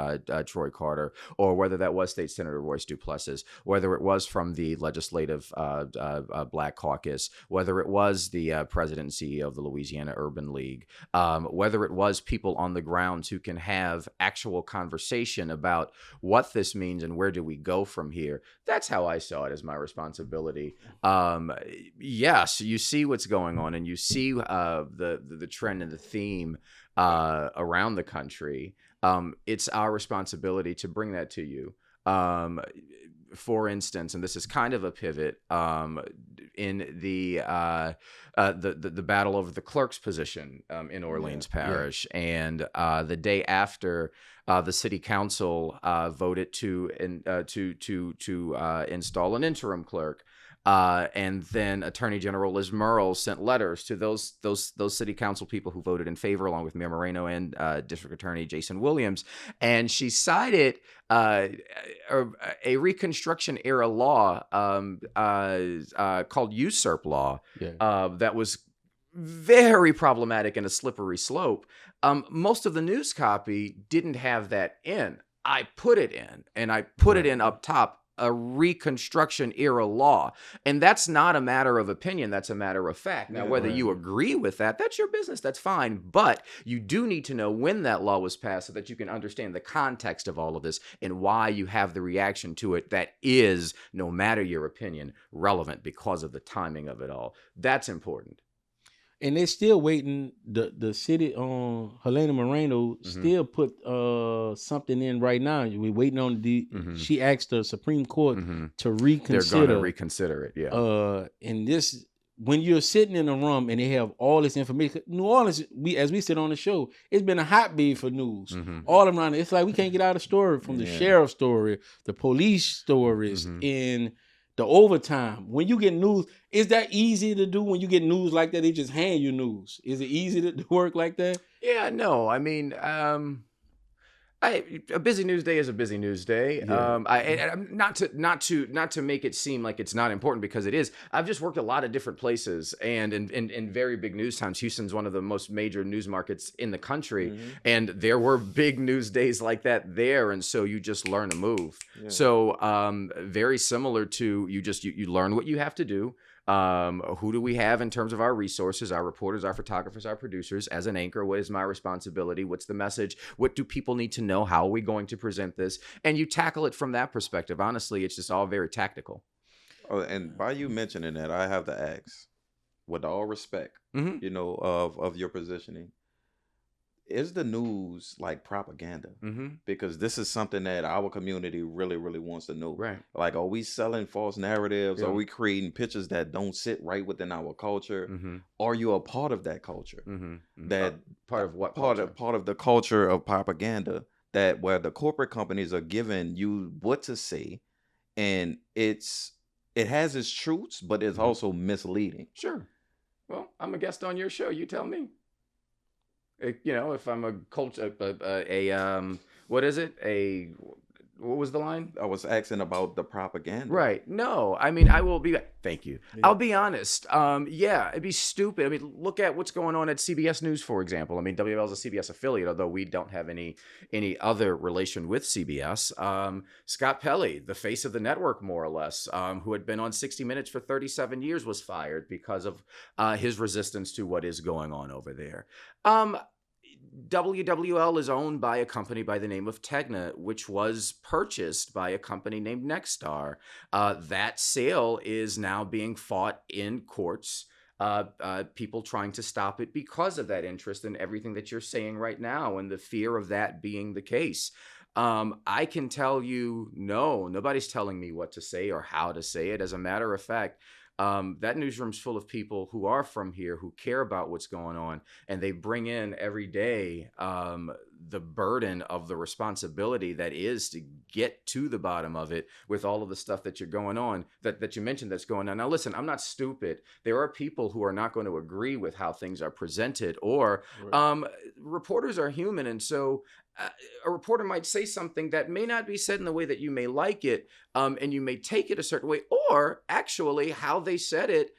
[SPEAKER 4] Troy Carter, or whether that was State Senator Royce Duplessis, whether it was from the Legislative Black Caucus, whether it was the President and CEO of the Louisiana Urban League, whether it was people on the ground who can have actual conversation about what this means and where do we go from here. That's how I saw it as my responsibility. Yes, you see what's going on, and you see the trend and the theme around the country. It's our responsibility to bring that to you. For instance, and this is kind of a pivot, in the battle over the clerk's position in Orleans Parish, and the day after the city council voted to install an interim clerk. And then Attorney General Liz Murrill sent letters to those city council people who voted in favor, along with Mayor Moreno and District Attorney Jason Williams. And she cited a Reconstruction era law called usurp law that was very problematic and a slippery slope. Most of the news copy didn't have that in. I put it in, and I put it in up top. A Reconstruction era law. And that's not a matter of opinion. That's a matter of fact. Now, whether you agree with that, that's your business. That's fine. But you do need to know when that law was passed so that you can understand the context of all of this and why you have the reaction to it that is, no matter your opinion, relevant because of the timing of it all. That's important.
[SPEAKER 2] And they're still waiting. The city on Helena Moreno still put something in right now. We're waiting on she asked the Supreme Court to reconsider.
[SPEAKER 4] They're going to reconsider it, yeah.
[SPEAKER 2] And this, when you're sitting in a room and they have all this information, New Orleans, as we sit on the show, it's been a hotbed for news all around. It's like we can't get out of story from the sheriff's story, the police stories, and the overtime. When you get news, is that easy to do? When you get news like that, they just hand you news. Is it easy to work like that?
[SPEAKER 4] Yeah, no. I mean, a busy news day is a busy news day.
[SPEAKER 2] Yeah.
[SPEAKER 4] Not to make it seem like it's not important, because it is. I've just worked a lot of different places, and in very big news towns. Houston's one of the most major news markets in the country, and there were big news days like that there, and so you just learn to move. Yeah. So very similar to you learn what you have to do. Who do we have in terms of our resources, our reporters, our photographers, our producers? As an anchor, what is my responsibility? What's the message? What do people need to know? How are we going to present this? And you tackle it from that perspective. Honestly, it's just all very tactical.
[SPEAKER 1] Oh, and by you mentioning that, I have to ask, with all respect, of your positioning, is the news like propaganda? Because this is something that our community really, really wants to know. Right. Like, are we selling false narratives? Yeah. Are we creating pictures that don't sit right within our culture? Are you a part of that culture? That
[SPEAKER 4] part of what?
[SPEAKER 1] Part of the culture of propaganda, that where the corporate companies are giving you what to say, and it has its truths, but it's also misleading.
[SPEAKER 4] Sure. Well, I'm a guest on your show. You tell me. If I'm a culture, what was the line?
[SPEAKER 1] I was asking about the propaganda.
[SPEAKER 4] Right. No, I mean, I will be. Thank you. Yeah. I'll be honest. It'd be stupid. I mean, look at what's going on at CBS News, for example. I mean, WWL is a CBS affiliate, although we don't have any other relation with CBS. Scott Pelley, the face of the network, more or less, who had been on 60 Minutes for 37 years, was fired because of his resistance to what is going on over there. WWL is owned by a company by the name of Tegna, which was purchased by a company named Nexstar. That sale is now being fought in courts. People trying to stop it because of that interest in everything that you're saying right now, and the fear of that being the case. I can tell you, no, nobody's telling me what to say or how to say it. As a matter of fact, that newsroom's full of people who are from here, who care about what's going on, and they bring in every day the burden of the responsibility that is to get to the bottom of it with all of the stuff that you're going on, that you mentioned that's going on. Now, listen, I'm not stupid. There are people who are not going to agree with how things are presented, or reporters are human, and so a reporter might say something that may not be said in the way that you may like it, and you may take it a certain way, or actually how they said it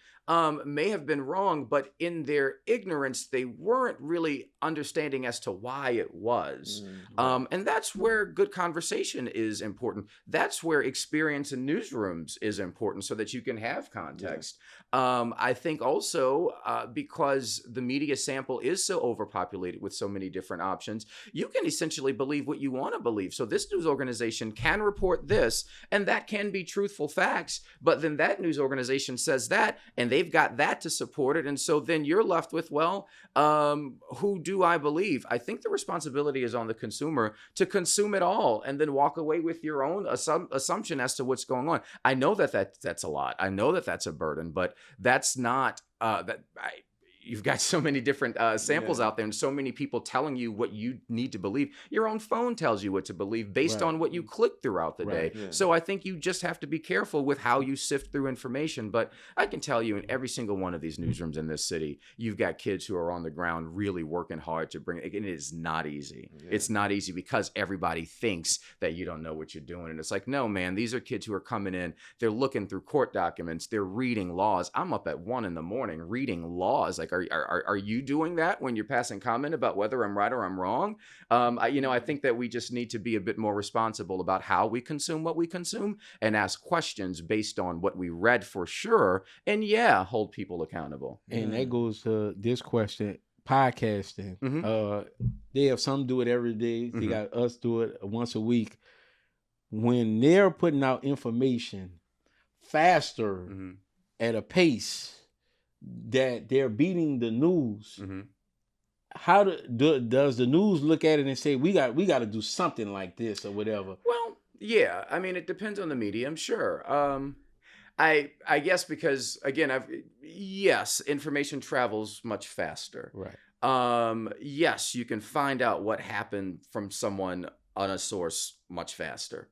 [SPEAKER 4] may have been wrong, but in their ignorance, they weren't really understanding as to why it was. And that's where good conversation is important. That's where experience in newsrooms is important, so that you can have context. I think also because the media sample is so overpopulated with so many different options, you can essentially believe what you want to believe. So this news organization can report this, and that can be truthful facts, but then that news organization says that, and they've got that to support it. And so then you're left with, well, who do I believe? I think the responsibility is on the consumer to consume it all and then walk away with your own assumption as to what's going on. I know that's a lot. I know that's a burden, but that's not you've got so many different samples out there, and so many people telling you what you need to believe. Your own phone tells you what to believe based on what you click throughout the day. Yeah. So I think you just have to be careful with how you sift through information. But I can tell you, in every single one of these newsrooms in this city, you've got kids who are on the ground really working hard to bring it. And it is not easy. Yeah. It's not easy because everybody thinks that you don't know what you're doing. And it's like, no, man, these are kids who are coming in. They're looking through court documents. They're reading laws. I'm up at 1 a.m. reading laws. Like, are you doing that when you're passing comment about whether I'm right or I'm wrong? I think that we just need to be a bit more responsible about how we consume what we consume, and ask questions based on what we read, for sure, and hold people accountable.
[SPEAKER 2] And that goes to this question: podcasting. They have some do it every day. They got us do it once a week. When they're putting out information faster at a pace that they're beating the news,
[SPEAKER 4] Mm-hmm.
[SPEAKER 2] how does the news look at it and say we got to do something like this or whatever?
[SPEAKER 4] Well, yeah. I mean, it depends on the medium, sure. I guess because again, yes, information travels much faster.
[SPEAKER 2] Right.
[SPEAKER 4] Yes, you can find out what happened from someone on a source much faster.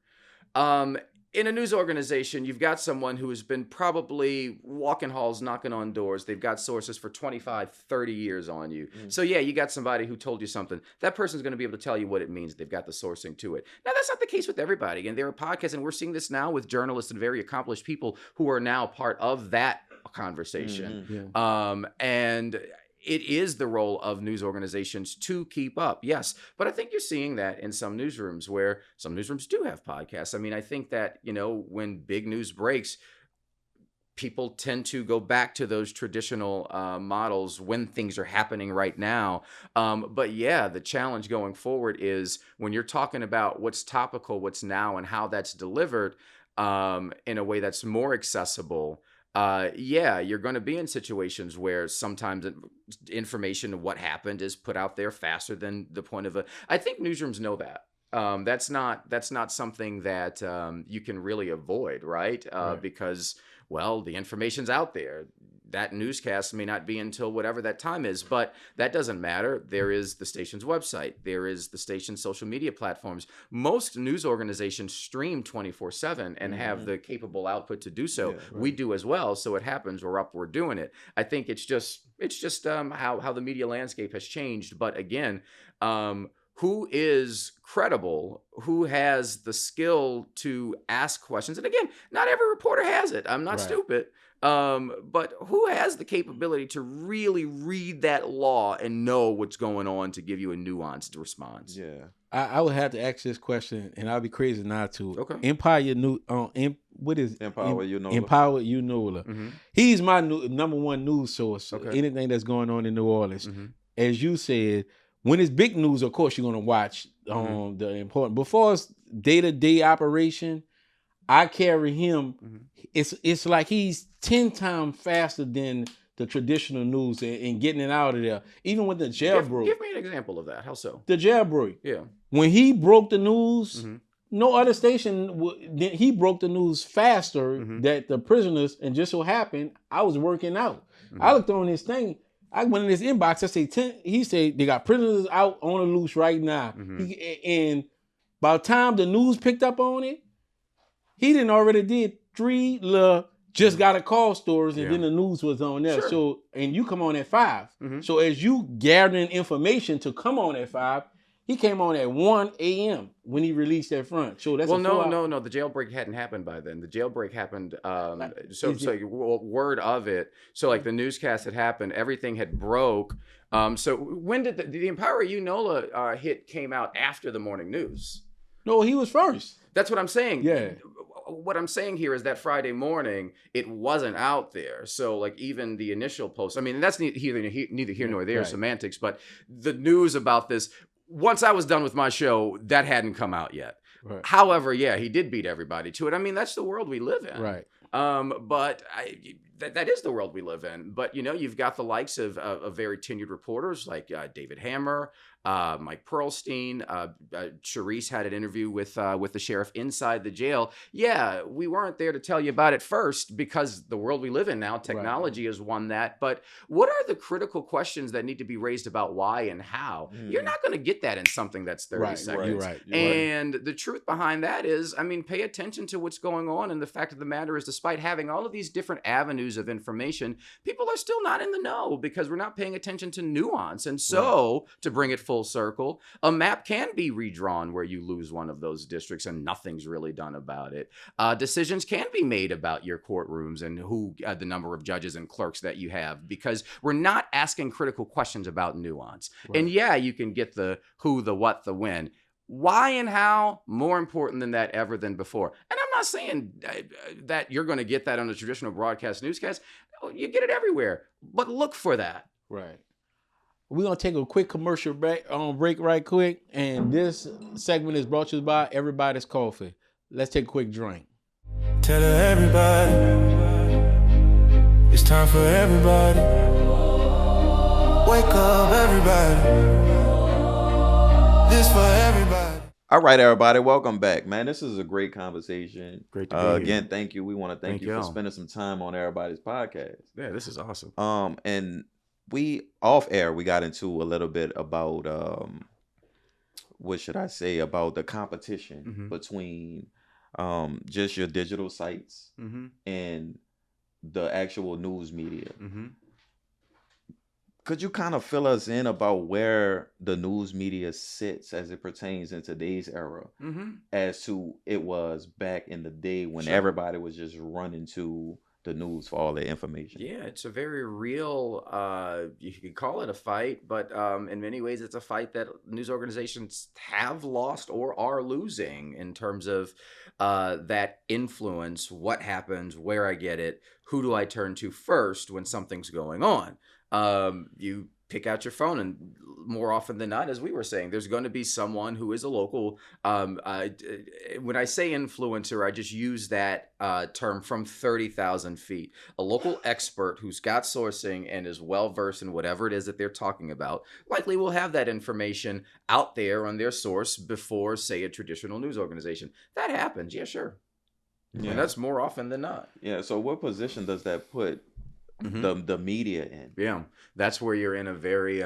[SPEAKER 4] In a news organization, you've got someone who has been probably walking halls, knocking on doors. They've got sources for 25, 30 years on you. So yeah, you got somebody who told you something. That person's going to be able to tell you what it means. They've got the sourcing to it. Now, that's not the case with everybody. And there are podcasts, and we're seeing this now with journalists and very accomplished people who are now part of that conversation.
[SPEAKER 2] Yeah.
[SPEAKER 4] And it is the role of news organizations to keep up, yes. But I think you're seeing that in some newsrooms where some newsrooms do have podcasts. I mean, I think that, when big news breaks, people tend to go back to those traditional models when things are happening right now. But yeah, the challenge going forward is when you're talking about what's topical, what's now, and how that's delivered in a way that's more accessible. You're going to be in situations where sometimes information of what happened is put out there faster than the point of I think newsrooms know that. That's not something that you can really avoid, right?
[SPEAKER 2] Right.
[SPEAKER 4] Because, well, the information's out there. That newscast may not be until whatever that time is, but that doesn't matter. There is the station's website. There is the station's social media platforms. Most news organizations stream 24/7 and have the capable output to do so.
[SPEAKER 2] Yeah, right.
[SPEAKER 4] We do as well. So it happens. We're up. We're doing it. I think it's just how the media landscape has changed. But again, who is credible, who has the skill to ask questions. And again, not every reporter has it. I'm not
[SPEAKER 2] Right.
[SPEAKER 4] stupid. But who has the capability to really read that law and know what's going on to give you a nuanced response?
[SPEAKER 1] Yeah.
[SPEAKER 2] I would have to ask this question, and I'd be crazy not to.
[SPEAKER 4] Okay.
[SPEAKER 2] Empower what is
[SPEAKER 1] Empower Unola.
[SPEAKER 2] Empower Unola.
[SPEAKER 4] Mm-hmm.
[SPEAKER 2] He's my number one news source.
[SPEAKER 4] Okay.
[SPEAKER 2] Anything that's going on in New Orleans,
[SPEAKER 4] Mm-hmm.
[SPEAKER 2] as you said, when it's big news, of course you're gonna watch the important. Before it's day-to-day operation, I carry him.
[SPEAKER 4] Mm-hmm.
[SPEAKER 2] It's like he's 10 times faster than the traditional news and getting it out of there. Even with the jailbreak.
[SPEAKER 4] Give me an example of that. How so?
[SPEAKER 2] The jailbreak.
[SPEAKER 4] Yeah.
[SPEAKER 2] When he broke the news,
[SPEAKER 4] Mhm.
[SPEAKER 2] no other station, he broke the news faster
[SPEAKER 4] Mhm.
[SPEAKER 2] that the prisoners, and just so happened, I was working out.
[SPEAKER 4] Mhm.
[SPEAKER 2] I looked on his thing. I went in his inbox. I say 10. He said they got prisoners out on the loose right now.
[SPEAKER 4] Mhm.
[SPEAKER 2] And by the time the news picked up on it, he didn't already did 3 just got a call stories, and
[SPEAKER 4] Yeah.
[SPEAKER 2] then the news was on there.
[SPEAKER 4] Sure.
[SPEAKER 2] So, and you come on at 5.
[SPEAKER 4] Mhm.
[SPEAKER 2] So as you gathering information to come on at 5, he came on at 1 a.m. when he released that front. So that's
[SPEAKER 4] No. The jailbreak hadn't happened by then. The jailbreak happened. Word of it. So like the newscast had happened, everything had broke. So when did the Empower Unola hit came out after the morning news?
[SPEAKER 2] No, he was first.
[SPEAKER 4] That's what I'm saying.
[SPEAKER 2] Yeah.
[SPEAKER 4] What I'm saying here is that Friday morning, it wasn't out there. So like even the initial post, I mean, that's neither here nor there,
[SPEAKER 2] Right.
[SPEAKER 4] semantics, but the news about this, once I was done with my show, that hadn't come out yet.
[SPEAKER 2] Right.
[SPEAKER 4] However, yeah, he did beat everybody to it. I mean, that's the world we live in.
[SPEAKER 2] Right.
[SPEAKER 4] But that is the world we live in. But, you've got the likes of very tenured reporters like David Hammer, Mike Pearlstein. Charisse had an interview with the sheriff inside the jail. Yeah, we weren't there to tell you about it first because the world we live in now, technology has won that. But what are the critical questions that need to be raised about why and how? You're not going to get that in something that's 30 seconds.
[SPEAKER 2] You're right.
[SPEAKER 4] And the truth behind that is, I mean, pay attention to what's going on. And the fact of the matter is, despite having all of these different avenues of information, people are still not in the know because we're not paying attention to nuance. And so, to bring it full circle, a map can be redrawn where you lose one of those districts and nothing's really done about it. Decisions can be made about your courtrooms and the number of judges and clerks that you have because we're not asking critical questions about nuance.
[SPEAKER 2] Right.
[SPEAKER 4] And yeah, you can get the who, the what, the when. Why and how, more important than that ever than before. And I'm not saying that you're going to get that on a traditional broadcast newscast. You get it everywhere, but look for that.
[SPEAKER 2] Right. We're going to take a quick commercial break right quick. And this segment is brought to you by Everybody's Coffee. Let's take a quick drink.
[SPEAKER 3] Tell everybody It's time for everybody. Wake up, everybody. This for everybody.
[SPEAKER 1] All right, everybody, welcome back, man. This is a great conversation.
[SPEAKER 4] Great to be here.
[SPEAKER 1] Again, thank you. We want to thank you for
[SPEAKER 4] y'all.
[SPEAKER 1] spending some time on Everybody's podcast.
[SPEAKER 4] Yeah, this is awesome.
[SPEAKER 1] And we off air, we got into a little bit about what should I say about the competition between just your digital sites and the actual news media. Could you kind of fill us in about where the news media sits as it pertains in today's era as to it was back in the day when everybody was just running to the news for all their information?
[SPEAKER 4] Yeah, it's a very real, you could call it a fight, but in many ways it's a fight that news organizations have lost or are losing in terms of that influence, what happens, where I get it, who do I turn to first when something's going on. You pick out your phone, and more often than not, as we were saying, there's going to be someone who is a local, when I say influencer, I just use that term from 30,000 feet. A local expert who's got sourcing and is well-versed in whatever it is that they're talking about, likely will have that information out there on their source before, say, a traditional news organization. That happens, yeah, sure.
[SPEAKER 1] Yeah.
[SPEAKER 4] And that's more often than not.
[SPEAKER 1] Yeah, so what position does that put the media in?
[SPEAKER 4] Yeah, that's where you're in a very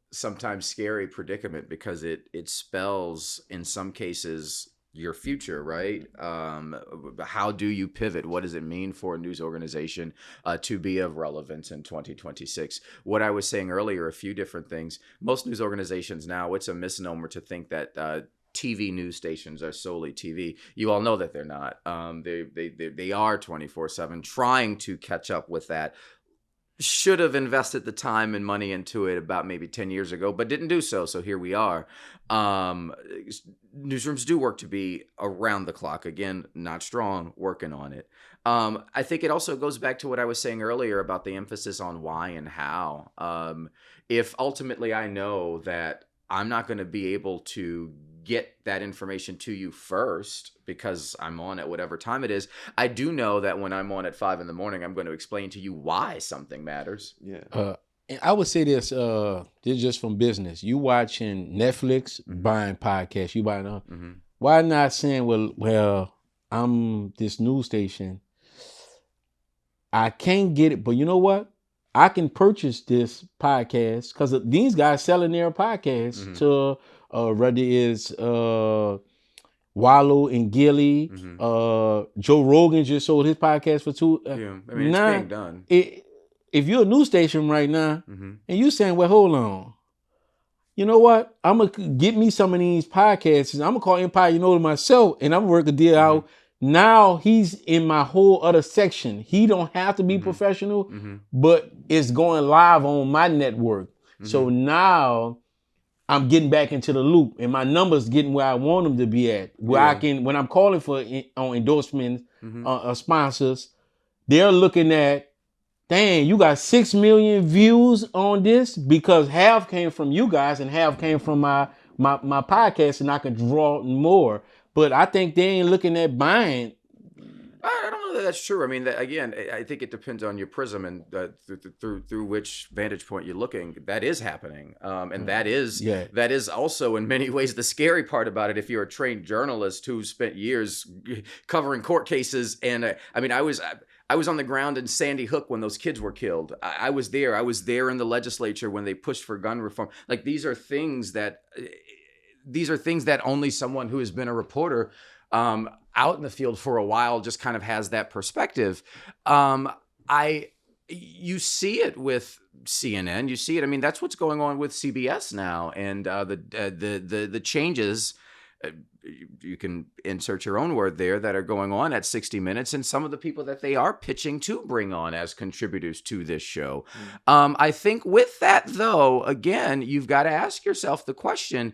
[SPEAKER 4] sometimes scary predicament, because it spells in some cases your future, right? How do you pivot? What does it mean for a news organization to be of relevance in 2026? What I was saying earlier, a few different things. Most news organizations now, it's a misnomer to think that TV news stations are solely TV. You all know that they're not. They are 24/7 trying to catch up with that. Should have invested the time and money into it about maybe 10 years ago, but didn't do so. So here we are. Newsrooms do work to be around the clock. Again, not strong, working on it. I think it also goes back to what I was saying earlier about the emphasis on why and how. If ultimately I know that I'm not going to be able to get that information to you first because I'm on at whatever time it is, I do know that when I'm on at 5 a.m, I'm going to explain to you why something matters.
[SPEAKER 1] Yeah.
[SPEAKER 2] And I would say this is just from business. You watching Netflix, buying podcasts, you buying why not saying, well, I'm this news station. I can't get it, but you know what? I can purchase this podcast because these guys selling their podcasts to whether it's Wallow and Gilly. Joe Rogan just sold his podcast for $2.
[SPEAKER 4] Yeah, I mean, it's being done.
[SPEAKER 2] If you're a news station right now and you saying, well, hold on, you know what? I'm going to get me some of these podcasts. I'm going to call Empire, to myself, and I'm going to work a deal out. Now he's in my whole other section. He don't have to be professional, but it's going live on my network. So now I'm getting back into the loop, and my numbers getting where I want them to be at. Where I can, when I'm calling for on endorsements, sponsors, they're looking at, dang, you got 6 million views on this because half came from you guys and half came from my podcast, and I can draw more. But I think they ain't looking at buying.
[SPEAKER 4] I don't know that that's true. I mean, again, I think it depends on your prism and through which vantage point you're looking. That is happening, and that is also in many ways the scary part about it. If you're a trained journalist who spent years covering court cases, and I mean, I was on the ground in Sandy Hook when those kids were killed. I was there. I was there in the legislature when they pushed for gun reform. Like, these are things that only someone who has been a reporter out in the field for a while just kind of has that perspective. You see it with CNN. You see it. I mean, that's what's going on with CBS now, and the changes. You can insert your own word there, that are going on at 60 Minutes, and some of the people that they are pitching to bring on as contributors to this show. I think with that, though, again, you've got to ask yourself the question,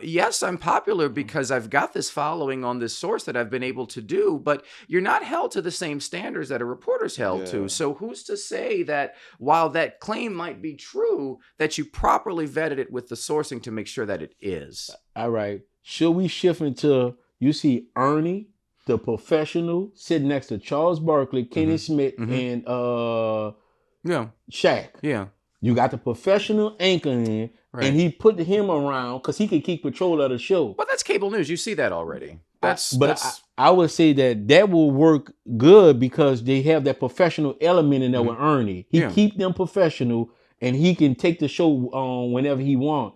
[SPEAKER 4] yes, I'm popular because I've got this following on this source that I've been able to do, but you're not held to the same standards that a reporter's held to. So who's to say that while that claim might be true, that you properly vetted it with the sourcing to make sure that it is?
[SPEAKER 2] All right. Should we shift into, you see Ernie the professional sitting next to Charles Barkley, Kenny Smith, and
[SPEAKER 4] Yeah.
[SPEAKER 2] Shaq.
[SPEAKER 4] Yeah.
[SPEAKER 2] You got the professional anchor in,
[SPEAKER 4] Right.
[SPEAKER 2] and he put him around because he could keep control of the show.
[SPEAKER 4] But that's cable news. You see that already.
[SPEAKER 2] I would say that will work good because they have that professional element in there with Ernie. He keep them professional, and he can take the show on whenever he want.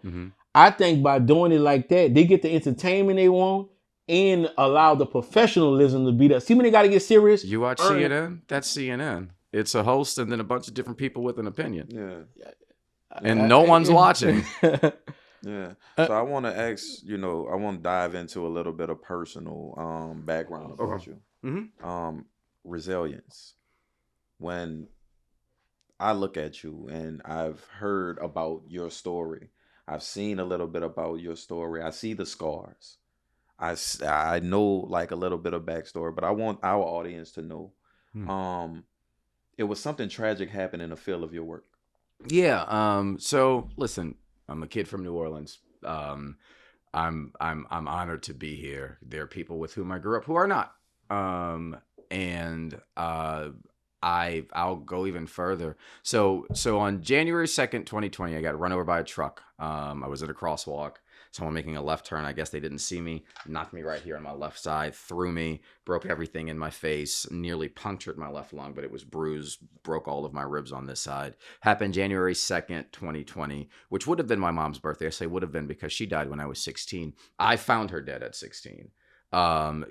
[SPEAKER 2] I think by doing it like that, they get the entertainment they want and allow the professionalism to be there. See when they got to get serious?
[SPEAKER 4] You watch CNN? That's CNN. It's a host and then a bunch of different people with an opinion.
[SPEAKER 1] Yeah.
[SPEAKER 4] And no one's watching.
[SPEAKER 1] Yeah. So I want to ask, I want to dive into a little bit of personal background about you. Resilience. When I look at you and I've heard about your story, I've seen a little bit about your story. I see the scars. I know like a little bit of backstory, but I want our audience to know. It was something tragic happened in the field of your work.
[SPEAKER 4] Yeah. So listen, I'm a kid from New Orleans. I'm honored to be here. There are people with whom I grew up who are not. I'll go even further. So on January 2nd, 2020, I got run over by a truck. I was at a crosswalk. Someone making a left turn. I guess they didn't see me. Knocked me right here on my left side. Threw me. Broke everything in my face. Nearly punctured my left lung, but it was bruised. Broke all of my ribs on this side. Happened January 2nd, 2020, which would have been my mom's birthday. I say would have been because she died when I was 16. I found her dead at 16.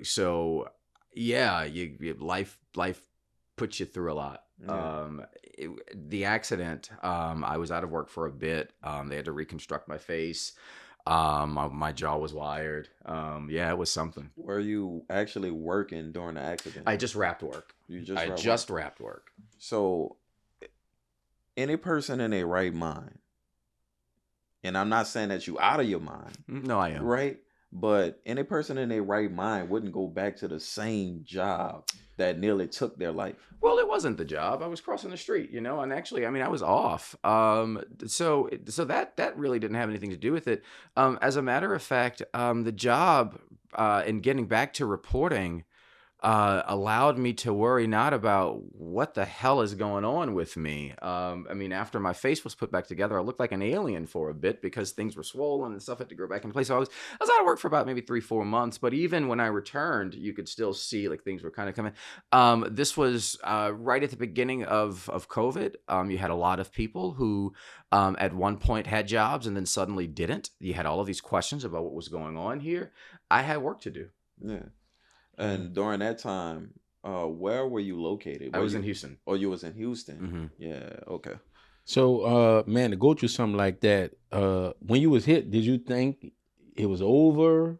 [SPEAKER 4] So yeah, life puts you through a lot. The accident, I was out of work for a bit. They had to reconstruct my face. My jaw was wired. It was something.
[SPEAKER 1] Were you actually working during the accident?
[SPEAKER 4] I just wrapped work. I just wrapped work.
[SPEAKER 1] So any person in their right mind, and I'm not saying that you out of your mind.
[SPEAKER 4] No, I am.
[SPEAKER 1] Right? But any person in their right mind wouldn't go back to the same job that nearly took their life.
[SPEAKER 4] Well, it wasn't the job. I was crossing the street, and actually, I was off. So that really didn't have anything to do with it. As a matter of fact, the job in getting back to reporting allowed me to worry not about what the hell is going on with me. After my face was put back together, I looked like an alien for a bit because things were swollen and stuff had to grow back in place. So I was out of work for about maybe 3-4 months. But even when I returned, you could still see like things were kind of coming. This was right at the beginning of COVID. You had a lot of people who at one point had jobs and then suddenly didn't. You had all of these questions about what was going on here. I had work to do.
[SPEAKER 1] Yeah. And during that time, where were you located?
[SPEAKER 4] I was in Houston.
[SPEAKER 1] Oh, you was in Houston.
[SPEAKER 4] Mm-hmm.
[SPEAKER 1] Yeah. Okay.
[SPEAKER 2] So, man, to go through something like that, when you was hit, did you think it was over?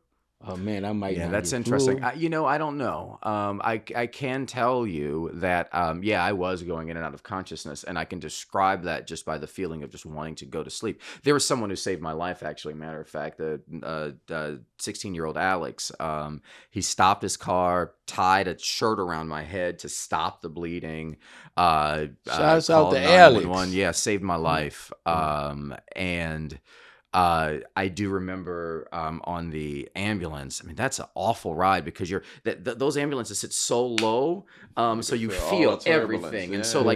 [SPEAKER 2] Man, I might.
[SPEAKER 4] Yeah,
[SPEAKER 2] not
[SPEAKER 4] that's
[SPEAKER 2] get
[SPEAKER 4] interesting.
[SPEAKER 2] through.
[SPEAKER 4] I don't know. I can tell you that, I was going in and out of consciousness, and I can describe that just by the feeling of just wanting to go to sleep. There was someone who saved my life, actually. Matter of fact, the 16-year-old Alex. He stopped his car, tied a shirt around my head to stop the bleeding.
[SPEAKER 2] Shouts out
[SPEAKER 4] called
[SPEAKER 2] to Alex.
[SPEAKER 4] 911. Yeah, saved my life. I do remember on the ambulance. That's an awful ride because those ambulances sit so low, so you feel everything, and so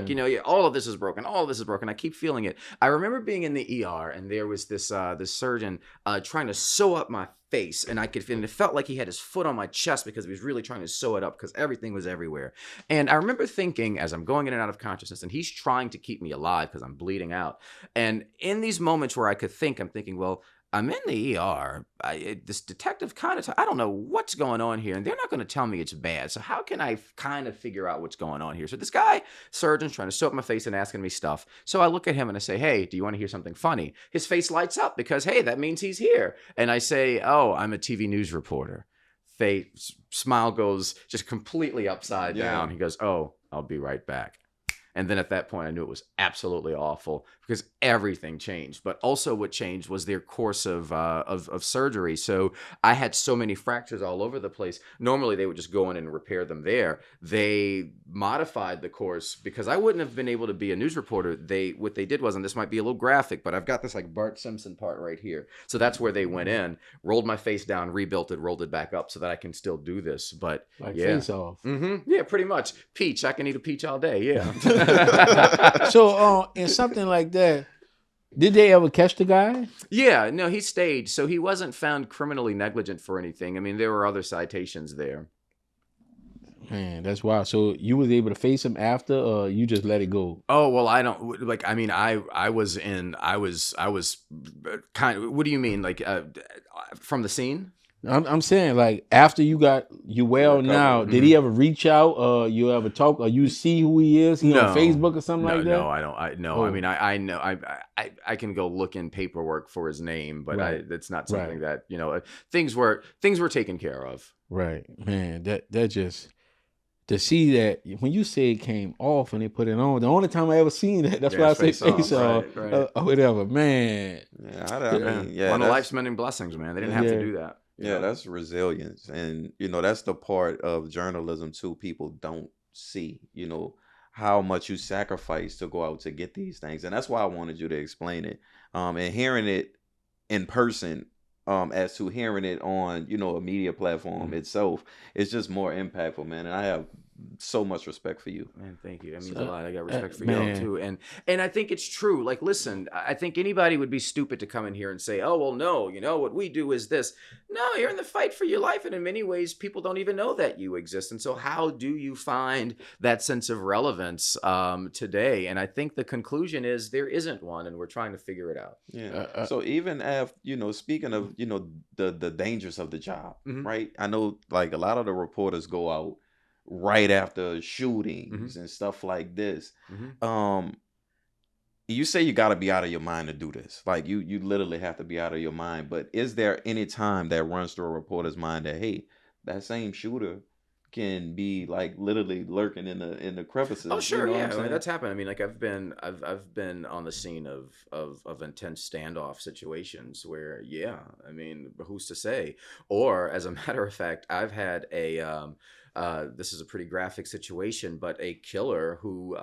[SPEAKER 4] all of this is broken. All of this is broken. I keep feeling it. I remember being in the ER, and there was this surgeon trying to sew up my face, and it felt like he had his foot on my chest because he was really trying to sew it up because everything was everywhere. And I remember thinking, as I'm going in and out of consciousness, and he's trying to keep me alive because I'm bleeding out. And in these moments where I could think, I'm thinking, well, I'm in the ER. This detective I don't know what's going on here, and they're not going to tell me it's bad. So how can I kind of figure out what's going on here? So this guy, surgeon's trying to sew up my face and asking me stuff. So I look at him and I say, hey, do you want to hear something funny? His face lights up because, hey, that means he's here. And I say, oh, I'm a TV news reporter. Smile goes just completely upside down. He goes, oh, I'll be right back. And then at that point, I knew it was absolutely awful because everything changed. But also what changed was their course of surgery. So I had so many fractures all over the place. Normally, they would just go in and repair them there. They modified the course because I wouldn't have been able to be a news reporter. What they did was, and this might be a little graphic, but I've got this like Bart Simpson part right here. So that's where they went in, rolled my face down, rebuilt it, rolled it back up so that I can still do this. But
[SPEAKER 2] Like
[SPEAKER 4] yeah.
[SPEAKER 2] face off.
[SPEAKER 4] Yeah, pretty much. Peach. I can eat a peach all day. Yeah.
[SPEAKER 2] So, in something like that, did they ever catch the guy?
[SPEAKER 4] Yeah, no, he stayed. So he wasn't found criminally negligent for anything. I mean, there were other citations there.
[SPEAKER 2] Man, that's wild. So you was able to face him after, or you just let it go?
[SPEAKER 4] Oh, well, I don't like, I mean, I was kind of, what do you mean? Like, from the scene?
[SPEAKER 2] I'm saying, like, after you well now, did he ever reach out? You ever talk, or you see who he is? He on Facebook or something like that?
[SPEAKER 4] No, I don't. I mean, I know. I can go look in paperwork for his name, but
[SPEAKER 2] Right.
[SPEAKER 4] it's not something that, things were taken care of.
[SPEAKER 2] Right, man. That just to see that when you say it came off and they put it on. The only time I ever seen that. That's why I say face off
[SPEAKER 4] right.
[SPEAKER 2] or whatever, man.
[SPEAKER 1] Yeah, I mean, yeah,
[SPEAKER 4] One of
[SPEAKER 1] that's-
[SPEAKER 4] life's many blessings, man. They didn't have to do that.
[SPEAKER 1] Yeah, that's resilience. And, that's the part of journalism, too, people don't see, how much you sacrifice to go out to get these things. And that's why I wanted you to explain it. And hearing it in person, as to hearing it on, a media platform itself, it's just more impactful, man. And I have so much respect for you.
[SPEAKER 4] Man, thank you. That means a lot. I got respect for
[SPEAKER 2] man.
[SPEAKER 4] y'all too. And I think it's true. Like, listen, I think anybody would be stupid to come in here and say, oh, well, no, what we do is this. No, you're in the fight for your life. And in many ways, people don't even know that you exist. And so how do you find that sense of relevance today? And I think the conclusion is there isn't one, and we're trying to figure it out.
[SPEAKER 1] Yeah. So even if, speaking of, the dangers of the job, right? I know like a lot of the reporters go out right after shootings and stuff like this. You say you got to be out of your mind to do this. Like you literally have to be out of your mind. But is there any time that runs through a reporter's mind that, hey, that same shooter can be like literally lurking in the crevices?
[SPEAKER 4] Oh, sure,
[SPEAKER 1] what I'm
[SPEAKER 4] yeah, I mean,
[SPEAKER 1] saying?
[SPEAKER 4] that's happened. I mean, like I've been on the scene of intense standoff situations where, yeah, I mean, who's to say? Or as a matter of fact, I've had a this is a pretty graphic situation, but a killer who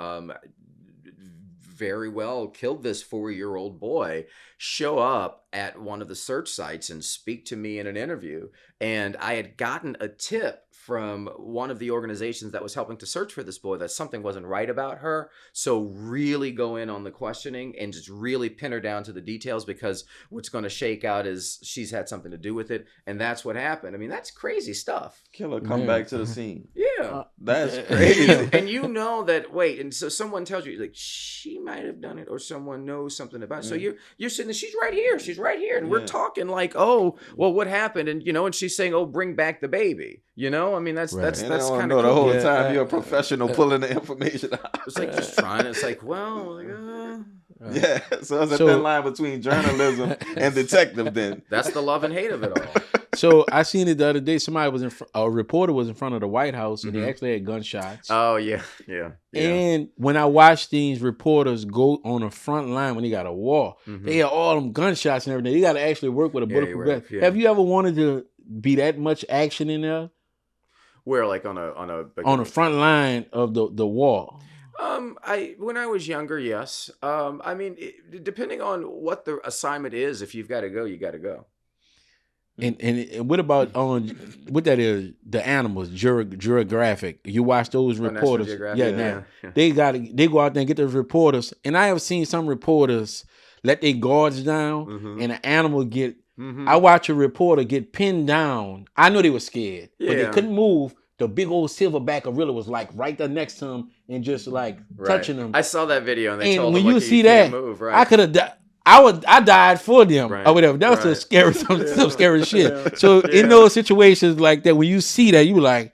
[SPEAKER 4] very well killed this 4-year-old boy show up at one of the search sites and speak to me in an interview. And I had gotten a tip from one of the organizations that was helping to search for this boy that something wasn't right about her. So really go in on the questioning and just really pin her down to the details, because what's going to shake out is she's had something to do with it. And that's what happened. I mean, that's crazy stuff.
[SPEAKER 1] Killer come back to the scene.
[SPEAKER 4] Yeah.
[SPEAKER 1] That's crazy.
[SPEAKER 4] And you know that, wait, and so someone tells you, like, she might have done it, or someone knows something about it. So you're sitting there, she's right here, and we're talking like, oh, well, what happened? And, and she's saying, oh, bring back the baby. I mean, that's
[SPEAKER 1] And they
[SPEAKER 4] kind
[SPEAKER 1] don't
[SPEAKER 4] of
[SPEAKER 1] know
[SPEAKER 4] cool.
[SPEAKER 1] the whole time you're a professional pulling the information out.
[SPEAKER 4] It's like just trying. It's like, well,
[SPEAKER 1] Yeah, so there's a thin line between journalism and detective then.
[SPEAKER 4] that's the love and hate of it all.
[SPEAKER 2] So I seen it the other day. Somebody was a reporter was in front of the White House, and they actually had gunshots.
[SPEAKER 4] Oh, yeah.
[SPEAKER 2] And when I watch these reporters go on the front line when they got a war, they have all them gunshots and everything. They got to actually work with a bulletproof vest.
[SPEAKER 4] Yeah.
[SPEAKER 2] Have you ever wanted to be that much action in there?
[SPEAKER 4] Where, like on
[SPEAKER 2] the front line of the war?
[SPEAKER 4] When I was younger, yes. I mean, depending on what the assignment is, if you've got to go, you got to go.
[SPEAKER 2] And what about what that is? The animals, Geographic. You watch those reporters.
[SPEAKER 4] Yeah.
[SPEAKER 2] They go out there and get those reporters. And I have seen some reporters let their guards down, and an animal get. I watch a reporter get pinned down. I know they were scared, but they couldn't move. The big old silverback gorilla was like right there next to him and just like touching him.
[SPEAKER 4] I saw that video, and they told
[SPEAKER 2] when
[SPEAKER 4] him,
[SPEAKER 2] you see that,
[SPEAKER 4] move, right?
[SPEAKER 2] I could have died. I died for them
[SPEAKER 4] Right.
[SPEAKER 2] or whatever. That was some scary shit. So in those situations like that, when you see that, you like,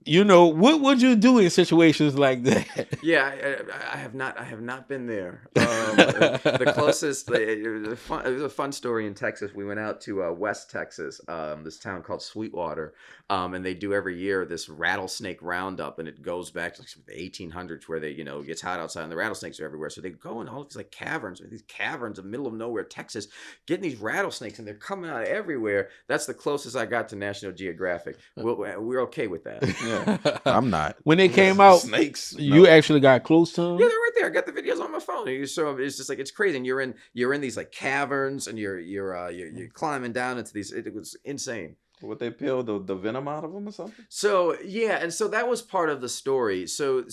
[SPEAKER 2] You know, what would you do in situations like that?
[SPEAKER 4] Yeah, I have not. I have not been there. The closest, it was a fun story in Texas. We went out to West Texas, this town called Sweetwater, and they do every year this rattlesnake roundup, and it goes back to like the 1800s, where they, it gets hot outside and the rattlesnakes are everywhere. So they go in all these like caverns, these caverns in the middle of nowhere, Texas, getting these rattlesnakes, and they're coming out everywhere. That's the closest I got to National Geographic. We're okay with that.
[SPEAKER 1] Yeah, I'm not.
[SPEAKER 2] When they came out,
[SPEAKER 1] Snakes.
[SPEAKER 2] you actually got close to them?
[SPEAKER 4] Yeah, they're right there. I got the videos on my phone. So it's just like it's crazy. And you're in these like caverns, and you're climbing down into these. It was insane.
[SPEAKER 1] Would they peel the venom out of them or something?
[SPEAKER 4] So yeah, and so that was part of the story. So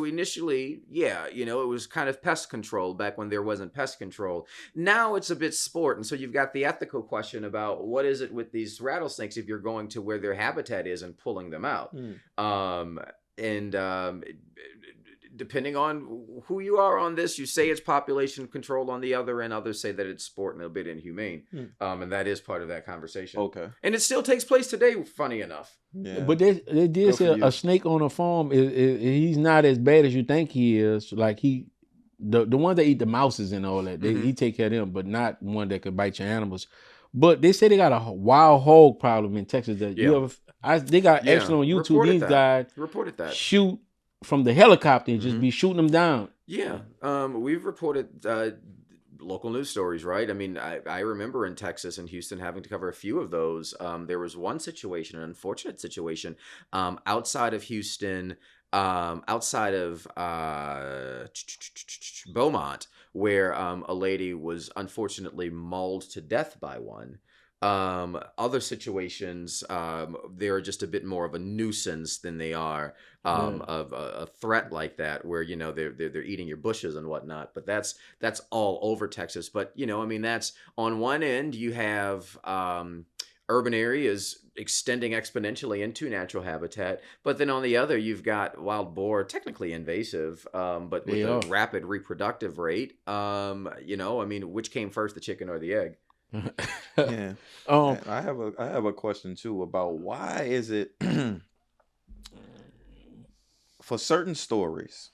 [SPEAKER 4] initially, yeah, it was kind of pest control back when there wasn't pest control. Now it's a bit sport, and so you've got the ethical question about what is it with these rattlesnakes if you're going to where their habitat is and pulling them out. Depending on who you are on this, you say it's population control on the other end. Others say that it's sport and a bit inhumane. And that is part of that conversation.
[SPEAKER 1] Okay.
[SPEAKER 4] And it still takes place today, funny enough.
[SPEAKER 1] Yeah.
[SPEAKER 2] But they did say a snake on a farm, he's not as bad as you think he is. Like the ones that eat the mouses and all that, he take care of them, but not one that could bite your animals. But they say they got a wild hog problem in Texas. That they got actually on YouTube. These guys
[SPEAKER 4] reported that
[SPEAKER 2] shoot from the helicopter and just be shooting them down. Yeah.
[SPEAKER 4] We've reported local news stories, right? I mean, I remember in Texas and Houston having to cover a few of those. There was one situation, an unfortunate situation, outside of Houston, outside of Beaumont, where a lady was unfortunately mauled to death by one. Other situations, they're just a bit more of a nuisance than they are of a threat like that, where they're eating your bushes and whatnot. But that's all over Texas. But I mean, that's on one end you have urban areas extending exponentially into natural habitat, but then on the other you've got wild boar, technically invasive, but with a rapid reproductive rate. I mean, which came first, the chicken or the egg?
[SPEAKER 1] Yeah. I have a question too about why is it for certain stories,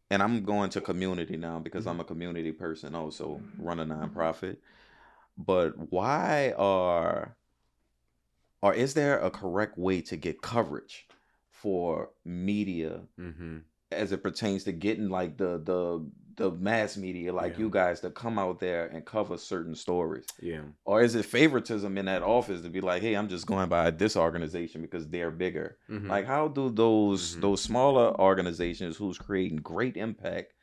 [SPEAKER 1] and I'm going to community now because I'm a community person, also run a nonprofit. But why or is there a correct way to get coverage for media as it pertains to getting like the mass media like you guys to come out there and cover certain stories?
[SPEAKER 4] Yeah.
[SPEAKER 1] Or is it favoritism in that office to be like, hey, I'm just going by this organization because they're bigger? Like, how do those smaller organizations who's creating great impact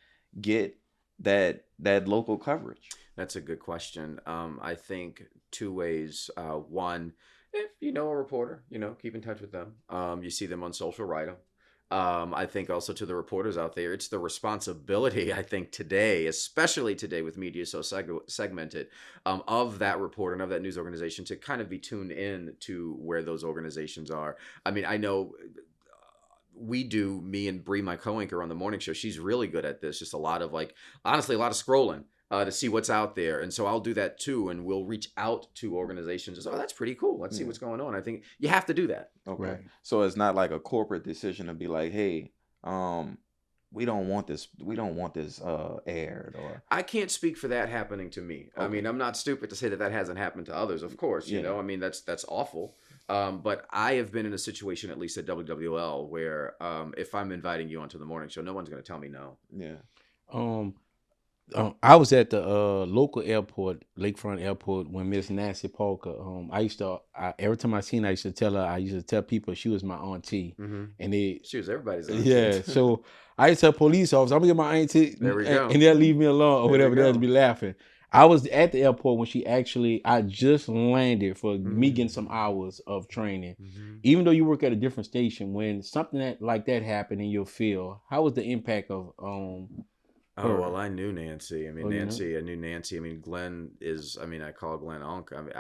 [SPEAKER 1] get that local coverage?
[SPEAKER 4] That's a good question. I think two ways. One, if you know a reporter, keep in touch with them. You see them on social, write them. I think also to the reporters out there, it's the responsibility, I think today, especially today with media so segmented, of that reporter and of that news organization to kind of be tuned in to where those organizations are. I mean, I know me and Bree, my co-anchor on the morning show, she's really good at this. Just a lot of honestly, a lot of scrolling. To see what's out there. And so I'll do that too. And we'll reach out to organizations and say, oh, that's pretty cool. Let's see what's going on. I think you have to do that.
[SPEAKER 1] Okay.
[SPEAKER 2] Right.
[SPEAKER 1] So it's not like a corporate decision to be like, hey, we don't want this aired, or
[SPEAKER 4] I can't speak for that happening to me. Okay. I mean, I'm not stupid to say that hasn't happened to others, of course, I mean, that's awful. But I have been in a situation, at least at WWL, where if I'm inviting you onto the morning show, no one's going to tell me no.
[SPEAKER 1] Yeah.
[SPEAKER 2] I was at the local airport, Lakefront Airport, when Miss Nancy Parker. Every time I seen her, I used to tell people she was my auntie, and
[SPEAKER 4] she was everybody's auntie.
[SPEAKER 2] Yeah, so I used to tell police officers, "I'm gonna get my auntie,"
[SPEAKER 4] there we go.
[SPEAKER 2] and they'll leave me alone or whatever. They'll be laughing. I was at the airport when I just landed for me getting some hours of training. Even though you work at a different station, when something like that happened in your field, how was the impact of
[SPEAKER 4] Oh, well, I knew Nancy. I mean, I knew Nancy. I mean, Glenn is, I call Glenn Unc. I mean,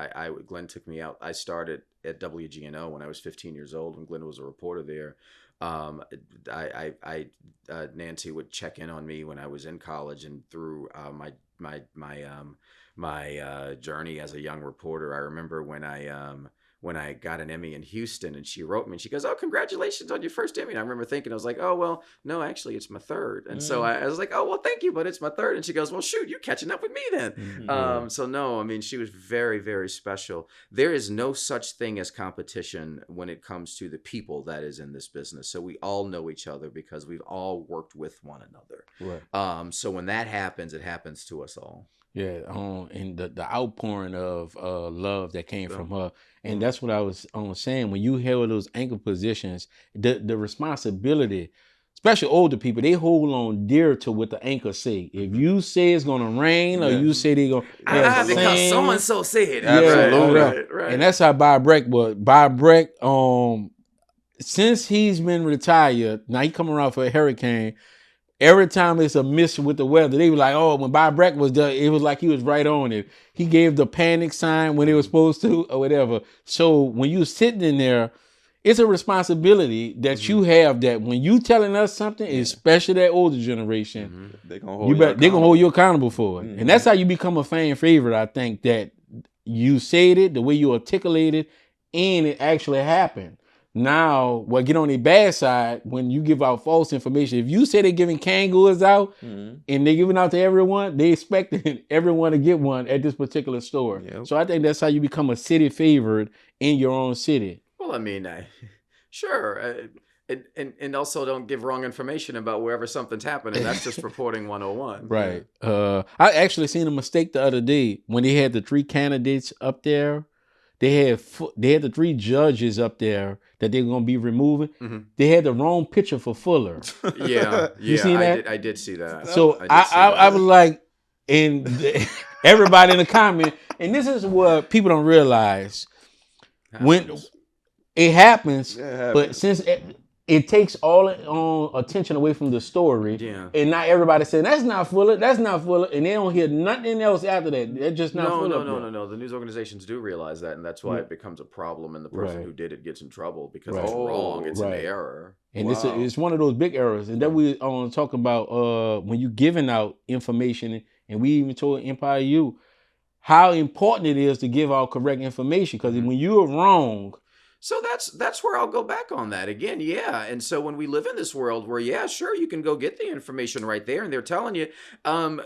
[SPEAKER 4] Glenn took me out. I started at WGNO when I was 15 years old, when Glenn was a reporter there. Nancy would check in on me when I was in college and through my my journey as a young reporter. I remember when I got an Emmy in Houston, and she wrote me and she goes, "Oh, congratulations on your first Emmy." And I remember thinking, I was like, "Oh, well, no, actually it's my third." And so I was like, "Oh, well, thank you, but it's my third." And she goes, "Well, shoot, you're catching up with me then." So no, I mean, she was very, very special. There is no such thing as competition when it comes to the people that is in this business. So we all know each other because we've all worked with one another.
[SPEAKER 2] Right.
[SPEAKER 4] So when that happens, it happens to us all.
[SPEAKER 2] Yeah, and the outpouring of love that came from her, and that's what I was saying. When you held those anchor positions, the responsibility, especially older people, they hold on dear to what the anchor say. If you say it's gonna rain, or you say they gonna
[SPEAKER 4] because so and so said,
[SPEAKER 1] Absolutely.
[SPEAKER 4] right.
[SPEAKER 2] And that's how Bob Breck was. Bob Breck, since he's been retired, now he come around for a hurricane. Every time it's a mission with the weather, they were like, "Oh, when Bob Breck was done, it was like he was right on it. He gave the panic sign when they were supposed to, or whatever." So when you're sitting in there, it's a responsibility that you have. That when you telling us something, especially that older generation,
[SPEAKER 1] They're gonna
[SPEAKER 2] hold you accountable for it, and that's how you become a fan favorite. I think that you said it the way you articulated, and it actually happened. Now, get on the bad side when you give out false information. If you say they're giving canned goods out and they're giving out to everyone, they expecting everyone to get one at this particular store.
[SPEAKER 1] Yep.
[SPEAKER 2] So I think that's how you become a city favorite in your own city.
[SPEAKER 4] Well, I mean, sure. And also don't give wrong information about wherever something's happening. That's just reporting 101.
[SPEAKER 2] Right. I actually seen a mistake the other day when they had the 3 candidates up there. They had the 3 judges up there that they're gonna be removing. They had the wrong picture for Fuller.
[SPEAKER 4] You
[SPEAKER 2] seen that?
[SPEAKER 4] I did see that.
[SPEAKER 2] So I was like, and everybody in the comment, and this is what people don't realize when it happens. But since it takes all attention away from the story, and not everybody saying that's not Fuller, and they don't hear nothing else after that. They're just not Fuller.
[SPEAKER 4] No. The news organizations do realize that, and that's why it becomes a problem, and the person who did it gets in trouble because it's wrong. It's an error.
[SPEAKER 2] And it's one of those big errors. And that we talk about when you're giving out information, and we even told Empire U how important it is to give out correct information, because when you are wrong.
[SPEAKER 4] So that's where I'll go back on that again. Yeah. And so when we live in this world where, sure, you can go get the information right there and they're telling you, and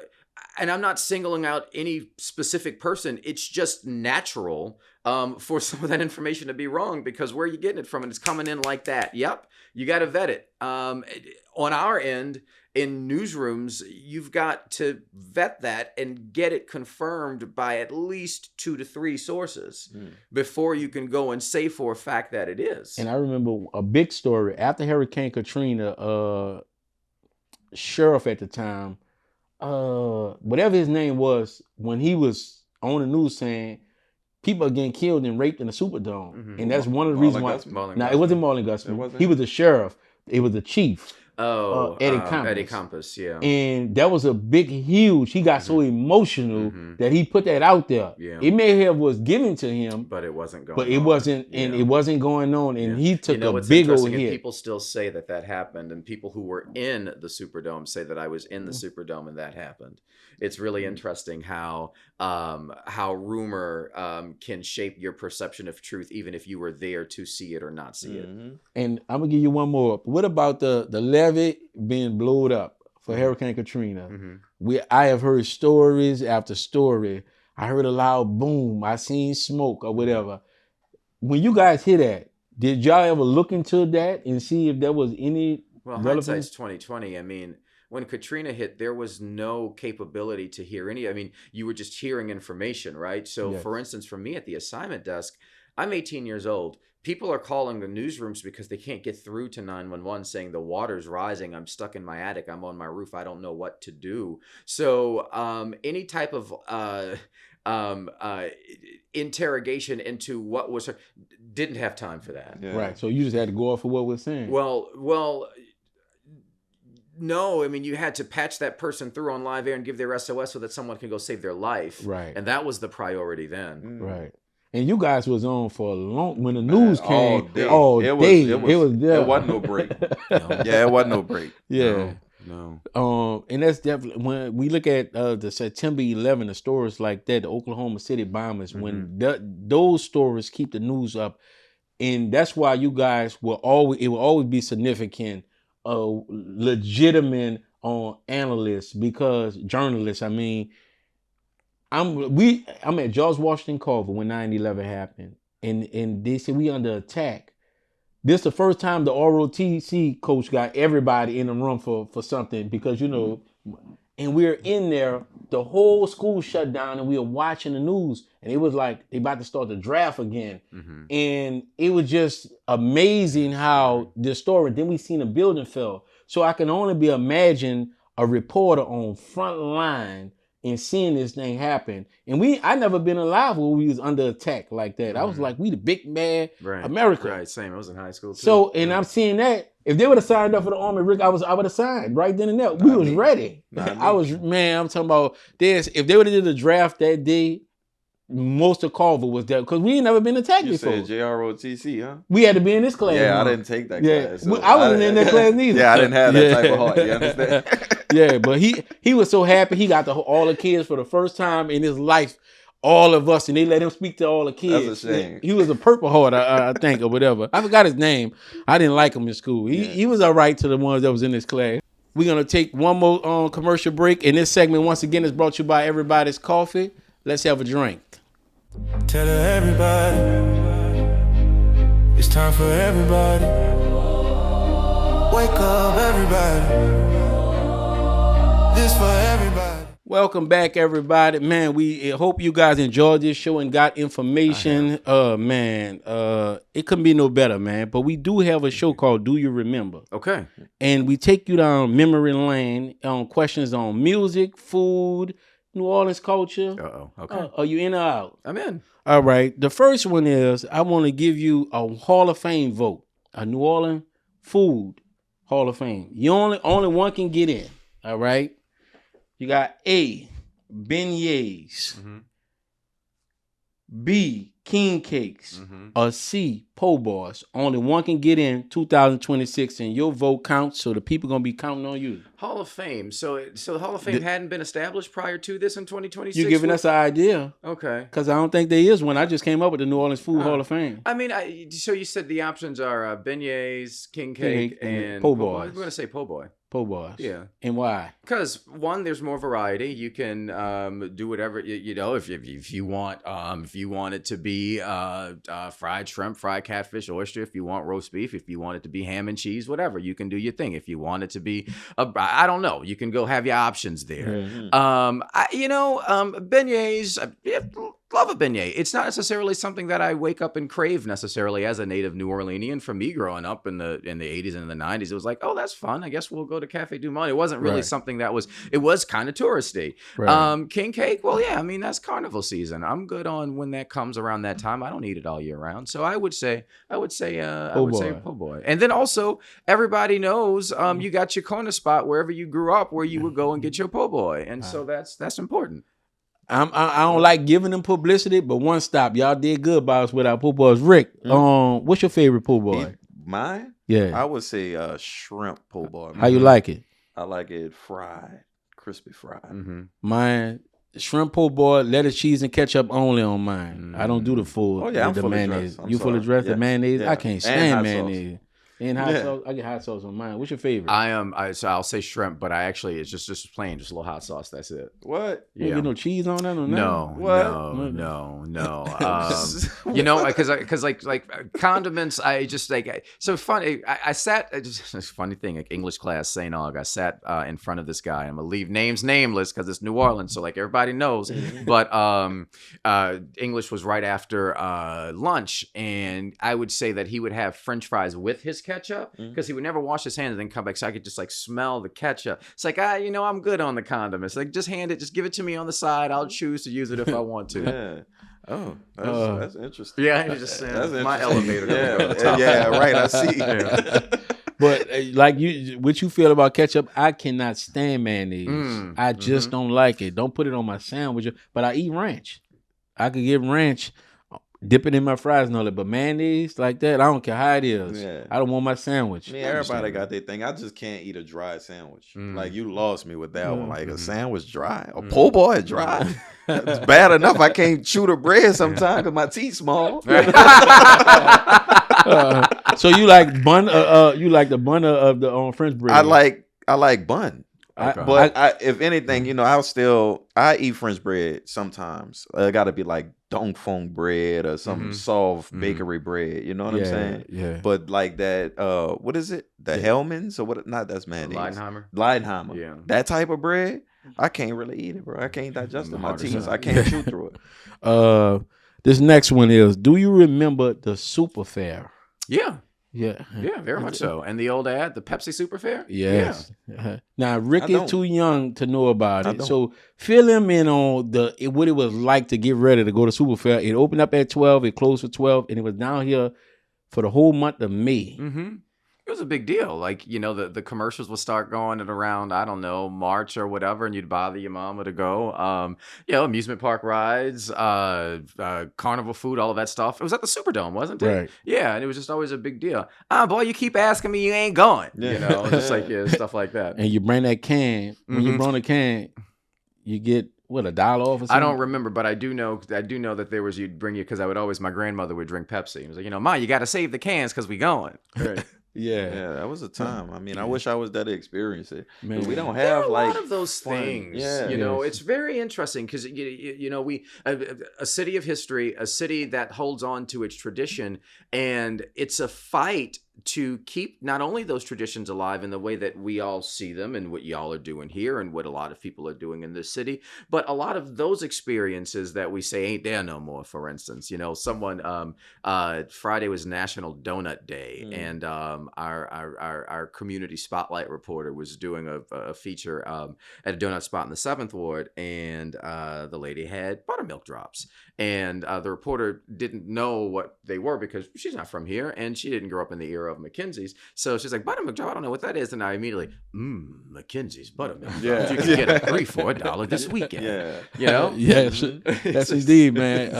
[SPEAKER 4] I'm not singling out any specific person. It's just natural for some of that information to be wrong, because where are you getting it from? And it's coming in like that. Yep. You got to vet it. On our end, in newsrooms, you've got to vet that and get it confirmed by at least 2 to 3 sources before you can go and say for a fact that it is.
[SPEAKER 2] And I remember a big story after Hurricane Katrina. Sheriff at the time, whatever his name was, when he was on the news saying people are getting killed and raped in the Superdome, and that's one of the reasons why. Now it wasn't Marlon Gusman. He was the sheriff. It was the chief.
[SPEAKER 4] Eddie Compass, yeah.
[SPEAKER 2] And that was a big, huge, he got so emotional that he put that out there.
[SPEAKER 4] Yeah.
[SPEAKER 2] It may have was given to him,
[SPEAKER 4] but it wasn't going
[SPEAKER 2] on. And it wasn't going on, and he took a big old hit.
[SPEAKER 4] People still say that happened, and people who were in the Superdome say that I was in the Superdome and that happened. It's really interesting how rumor can shape your perception of truth, even if you were there to see it or not see it.
[SPEAKER 2] And I'm gonna give you one more. What about the levee being blown up for Hurricane Katrina? I have heard stories after story. I heard a loud boom. I seen smoke or whatever. When you guys hear that, did y'all ever look into that and see if there was any relevance?
[SPEAKER 4] Hindsight's 2020. I mean, when Katrina hit, there was no capability to hear any. I mean, you were just hearing information, right? So, for instance, for me at the assignment desk, I'm 18 years old. People are calling the newsrooms because they can't get through to 911 saying the water's rising. I'm stuck in my attic. I'm on my roof. I don't know what to do. So any type of interrogation into what was didn't have time for that.
[SPEAKER 2] Yeah. Right. So you just had to go off of what we're saying.
[SPEAKER 4] Well. No, I mean, you had to patch that person through on live air and give their SOS so that someone can go save their life.
[SPEAKER 2] Right.
[SPEAKER 4] And that was the priority then.
[SPEAKER 2] Right. And you guys was on for a long, when the news came,
[SPEAKER 1] all day. It wasn't no break. Yeah, it wasn't no break.
[SPEAKER 2] Yeah.
[SPEAKER 4] No.
[SPEAKER 2] And that's definitely when we look at the September 11, the stories like that, the Oklahoma City bombers, when those stories keep the news up, and that's why you guys will always be significant, legitimate on analysts because journalists. I mean, I'm at George Washington Carver when 9/11 happened, and they said we under attack. This is the first time the ROTC coach got everybody in the room for something because, and we were in there, the whole school shut down and we were watching the news and it was like they about to start the draft again. And it was just amazing how the story, then we seen a building fell. So I can only be imagine a reporter on front line and seeing this thing happen. And I never been alive where we was under attack like that. I was like, we the big man, America.
[SPEAKER 4] Right, same. I was in high school too.
[SPEAKER 2] So, and I'm seeing that. If they would have signed up for the Army, Rick, I would have signed right then and there. We was ready. I'm talking about this. If they would have did the draft that day, most of Carver was there because we ain't never been attacked before.
[SPEAKER 1] You said JROTC, huh?
[SPEAKER 2] We had to be in this class.
[SPEAKER 1] Yeah, I didn't take that class. So
[SPEAKER 2] I wasn't in that class neither.
[SPEAKER 1] Yeah, I didn't have that type of heart. You understand?
[SPEAKER 2] Yeah, but he was so happy. He got all the kids for the first time in his life. All of us, and they let him speak to all the kids.
[SPEAKER 1] That's a shame.
[SPEAKER 2] He was a Purple Heart, I think, or whatever. I forgot his name. I didn't like him in school. He was all right to the ones that was in his class. We're going to take one more commercial break. And this segment, once again, is brought to you by Everybody's Coffee. Let's have a drink.
[SPEAKER 3] Tell everybody, it's time for everybody. Wake up, everybody. This for everybody.
[SPEAKER 2] Welcome back, everybody. Man, we hope you guys enjoyed this show and got information. It couldn't be no better, man. But we do have a show called Do You Remember?
[SPEAKER 4] Okay.
[SPEAKER 2] And we take you down memory lane on questions on music, food, New Orleans culture.
[SPEAKER 4] Okay.
[SPEAKER 2] Are you in or out?
[SPEAKER 4] I'm in.
[SPEAKER 2] All right. The first one is I want to give you a Hall of Fame vote. A New Orleans food Hall of Fame. You only one can get in. All right. You got A, beignets, B, king cakes, or C, po' boys. Only one can get in 2026, and your vote counts, so the people going to be counting on you.
[SPEAKER 4] Hall of Fame. So the Hall of Fame hadn't been established prior to this in 2026?
[SPEAKER 2] You're giving us an idea.
[SPEAKER 4] Okay.
[SPEAKER 2] Because I don't think there is one. I just came up with the New Orleans Food Hall of Fame.
[SPEAKER 4] I mean, so you said the options are beignets, king cake, and
[SPEAKER 2] po' boys.
[SPEAKER 4] I'm going to say po' boy.
[SPEAKER 2] Po' boys.
[SPEAKER 4] Yeah.
[SPEAKER 2] And why?
[SPEAKER 4] Because one, there's more variety. You can do whatever if you want. If you want it to be fried shrimp, fried catfish, oyster. If you want roast beef, if you want it to be ham and cheese, whatever, you can do your thing. If you want it to be, I don't know, you can go have your options there. Beignets. Love a beignet. It's not necessarily something that I wake up and crave necessarily as a native New Orleanian. For me, growing up in the 80s and the 90s, it was like, oh, that's fun. I guess we'll go to Cafe Du Monde. It wasn't really something that was. It was kind of touristy. Right. King cake. Well, yeah. I mean, that's carnival season. I'm good on when that comes around that time. I don't eat it all year round. So I would say po' boy. And then also, everybody knows you got your corner spot wherever you grew up, where you would go and get your po' boy, and so that's important.
[SPEAKER 2] I don't like giving them publicity, but one stop, y'all did good by us with our po' boys. Rick, what's your favorite po' boy?
[SPEAKER 1] Mine?
[SPEAKER 2] Yeah,
[SPEAKER 1] I would say shrimp po' boy.
[SPEAKER 2] How you like it?
[SPEAKER 1] I like it fried, crispy fried.
[SPEAKER 2] Mine, shrimp po' boy, lettuce, cheese, and ketchup only on mine. I don't do the full.
[SPEAKER 1] Oh yeah, I'm
[SPEAKER 2] the
[SPEAKER 1] fully
[SPEAKER 2] mayonnaise.
[SPEAKER 1] dressed.
[SPEAKER 2] You fully dressed the mayonnaise?
[SPEAKER 1] Yeah.
[SPEAKER 2] I can't stand mayonnaise.
[SPEAKER 1] Sauce.
[SPEAKER 2] And hot sauce, I get hot sauce on mine. What's your favorite?
[SPEAKER 4] So I'll say shrimp, but I actually it's just plain, just a little hot sauce. That's it.
[SPEAKER 1] What?
[SPEAKER 2] You get no cheese on that or
[SPEAKER 4] no? No. Because like condiments, I just like so funny. I sat just this funny thing like English class, St. Aug. I sat in front of this guy. I'm gonna leave names nameless because it's New Orleans, so like everybody knows. But English was right after lunch, and I would say that he would have French fries with his ketchup because he would never wash his hands and then come back, so I could just like smell the ketchup. It's like I'm good on the condiments. Like just give it to me on the side. I'll choose to use it if I want to.
[SPEAKER 1] Yeah. Oh, that's interesting.
[SPEAKER 4] Yeah, I just that's my elevator.
[SPEAKER 1] Yeah, right. I see.
[SPEAKER 2] But like what you feel about ketchup? I cannot stand mayonnaise. I just don't like it. Don't put it on my sandwich. But I eat ranch. I could get ranch. dip it in my fries and all that. But mayonnaise like that, I don't care how it is.
[SPEAKER 1] Yeah.
[SPEAKER 2] I don't want my sandwich.
[SPEAKER 1] I mean, everybody got their thing. I just can't eat a dry sandwich. Like, you lost me with that one. Like, a sandwich dry? A po' boy dry? It's bad enough I can't chew the bread sometimes because my teeth small.
[SPEAKER 2] So you like bun? You like the bun of the French bread?
[SPEAKER 1] I like bun.
[SPEAKER 4] Okay.
[SPEAKER 1] But if anything, you know, I eat French bread sometimes. It got to be like dong fong bread or some soft bakery bread. You know what I'm saying?
[SPEAKER 2] Yeah.
[SPEAKER 1] But like that, what is it? The Hellman's or what? Not that's mayonnaise. Leidenheimer.
[SPEAKER 4] Yeah.
[SPEAKER 1] That type of bread, I can't really eat it, bro. I can't digest it. My teeth, I can't chew through it.
[SPEAKER 2] This next one is: do you remember the Super Fair?
[SPEAKER 4] Yeah.
[SPEAKER 2] Yeah.
[SPEAKER 4] Yeah, very much so. And the old ad, the Pepsi Super Fair?
[SPEAKER 2] Yes.
[SPEAKER 4] Yeah.
[SPEAKER 2] Now Rick
[SPEAKER 1] I
[SPEAKER 2] is
[SPEAKER 1] don't.
[SPEAKER 2] too young to know about
[SPEAKER 1] I
[SPEAKER 2] it,
[SPEAKER 1] don't.
[SPEAKER 2] so fill him in on what it was like to get ready to go to Super Fair. It opened up at 12, it closed for 12, and it was down here for the whole month of May.
[SPEAKER 4] Mm-hmm. It was a big deal. Like, you know, the commercials would start going at around, I don't know, March or whatever, and you'd bother your mama to go. You know, amusement park rides, carnival food, all of that stuff. It was at the Superdome, wasn't it?
[SPEAKER 2] Right.
[SPEAKER 4] Yeah, and it was just always a big deal. Boy, you keep asking me, you ain't going. You know, just like stuff like that.
[SPEAKER 2] And you bring that can. When you bring the can, you get what, $1 off or something?
[SPEAKER 4] I don't remember, but I do know that there was, you'd bring you, because my grandmother would drink Pepsi. It was like, you know, Ma, you got to save the cans because we going. Right.
[SPEAKER 2] Yeah.
[SPEAKER 1] That was a time. I mean, I wish I was there to experience it.
[SPEAKER 2] Man.
[SPEAKER 1] We don't
[SPEAKER 4] There
[SPEAKER 1] have
[SPEAKER 4] are a
[SPEAKER 1] like
[SPEAKER 4] lot of those
[SPEAKER 1] fun.
[SPEAKER 4] things.
[SPEAKER 1] Yeah.
[SPEAKER 4] You know, it's very interesting because you know, we a city of history, a city that holds on to its tradition, and it's a fight to keep not only those traditions alive in the way that we all see them and what y'all are doing here and what a lot of people are doing in this city, but a lot of those experiences that we say ain't there no more. For instance, you know, someone Friday was National Donut Day, and our community spotlight reporter was doing a feature at a donut spot in the 7th Ward, and the lady had buttermilk drops, and the reporter didn't know what they were because she's not from here and she didn't grow up in the era of Mackenzie's. So she's like, buttermilk drop, I don't know what that is. And I immediately, Mackenzie's buttermilk drops.
[SPEAKER 1] Yeah.
[SPEAKER 4] You can get a 3 for $1 this weekend.
[SPEAKER 1] Yeah.
[SPEAKER 4] You know?
[SPEAKER 2] Yes, that's indeed, man.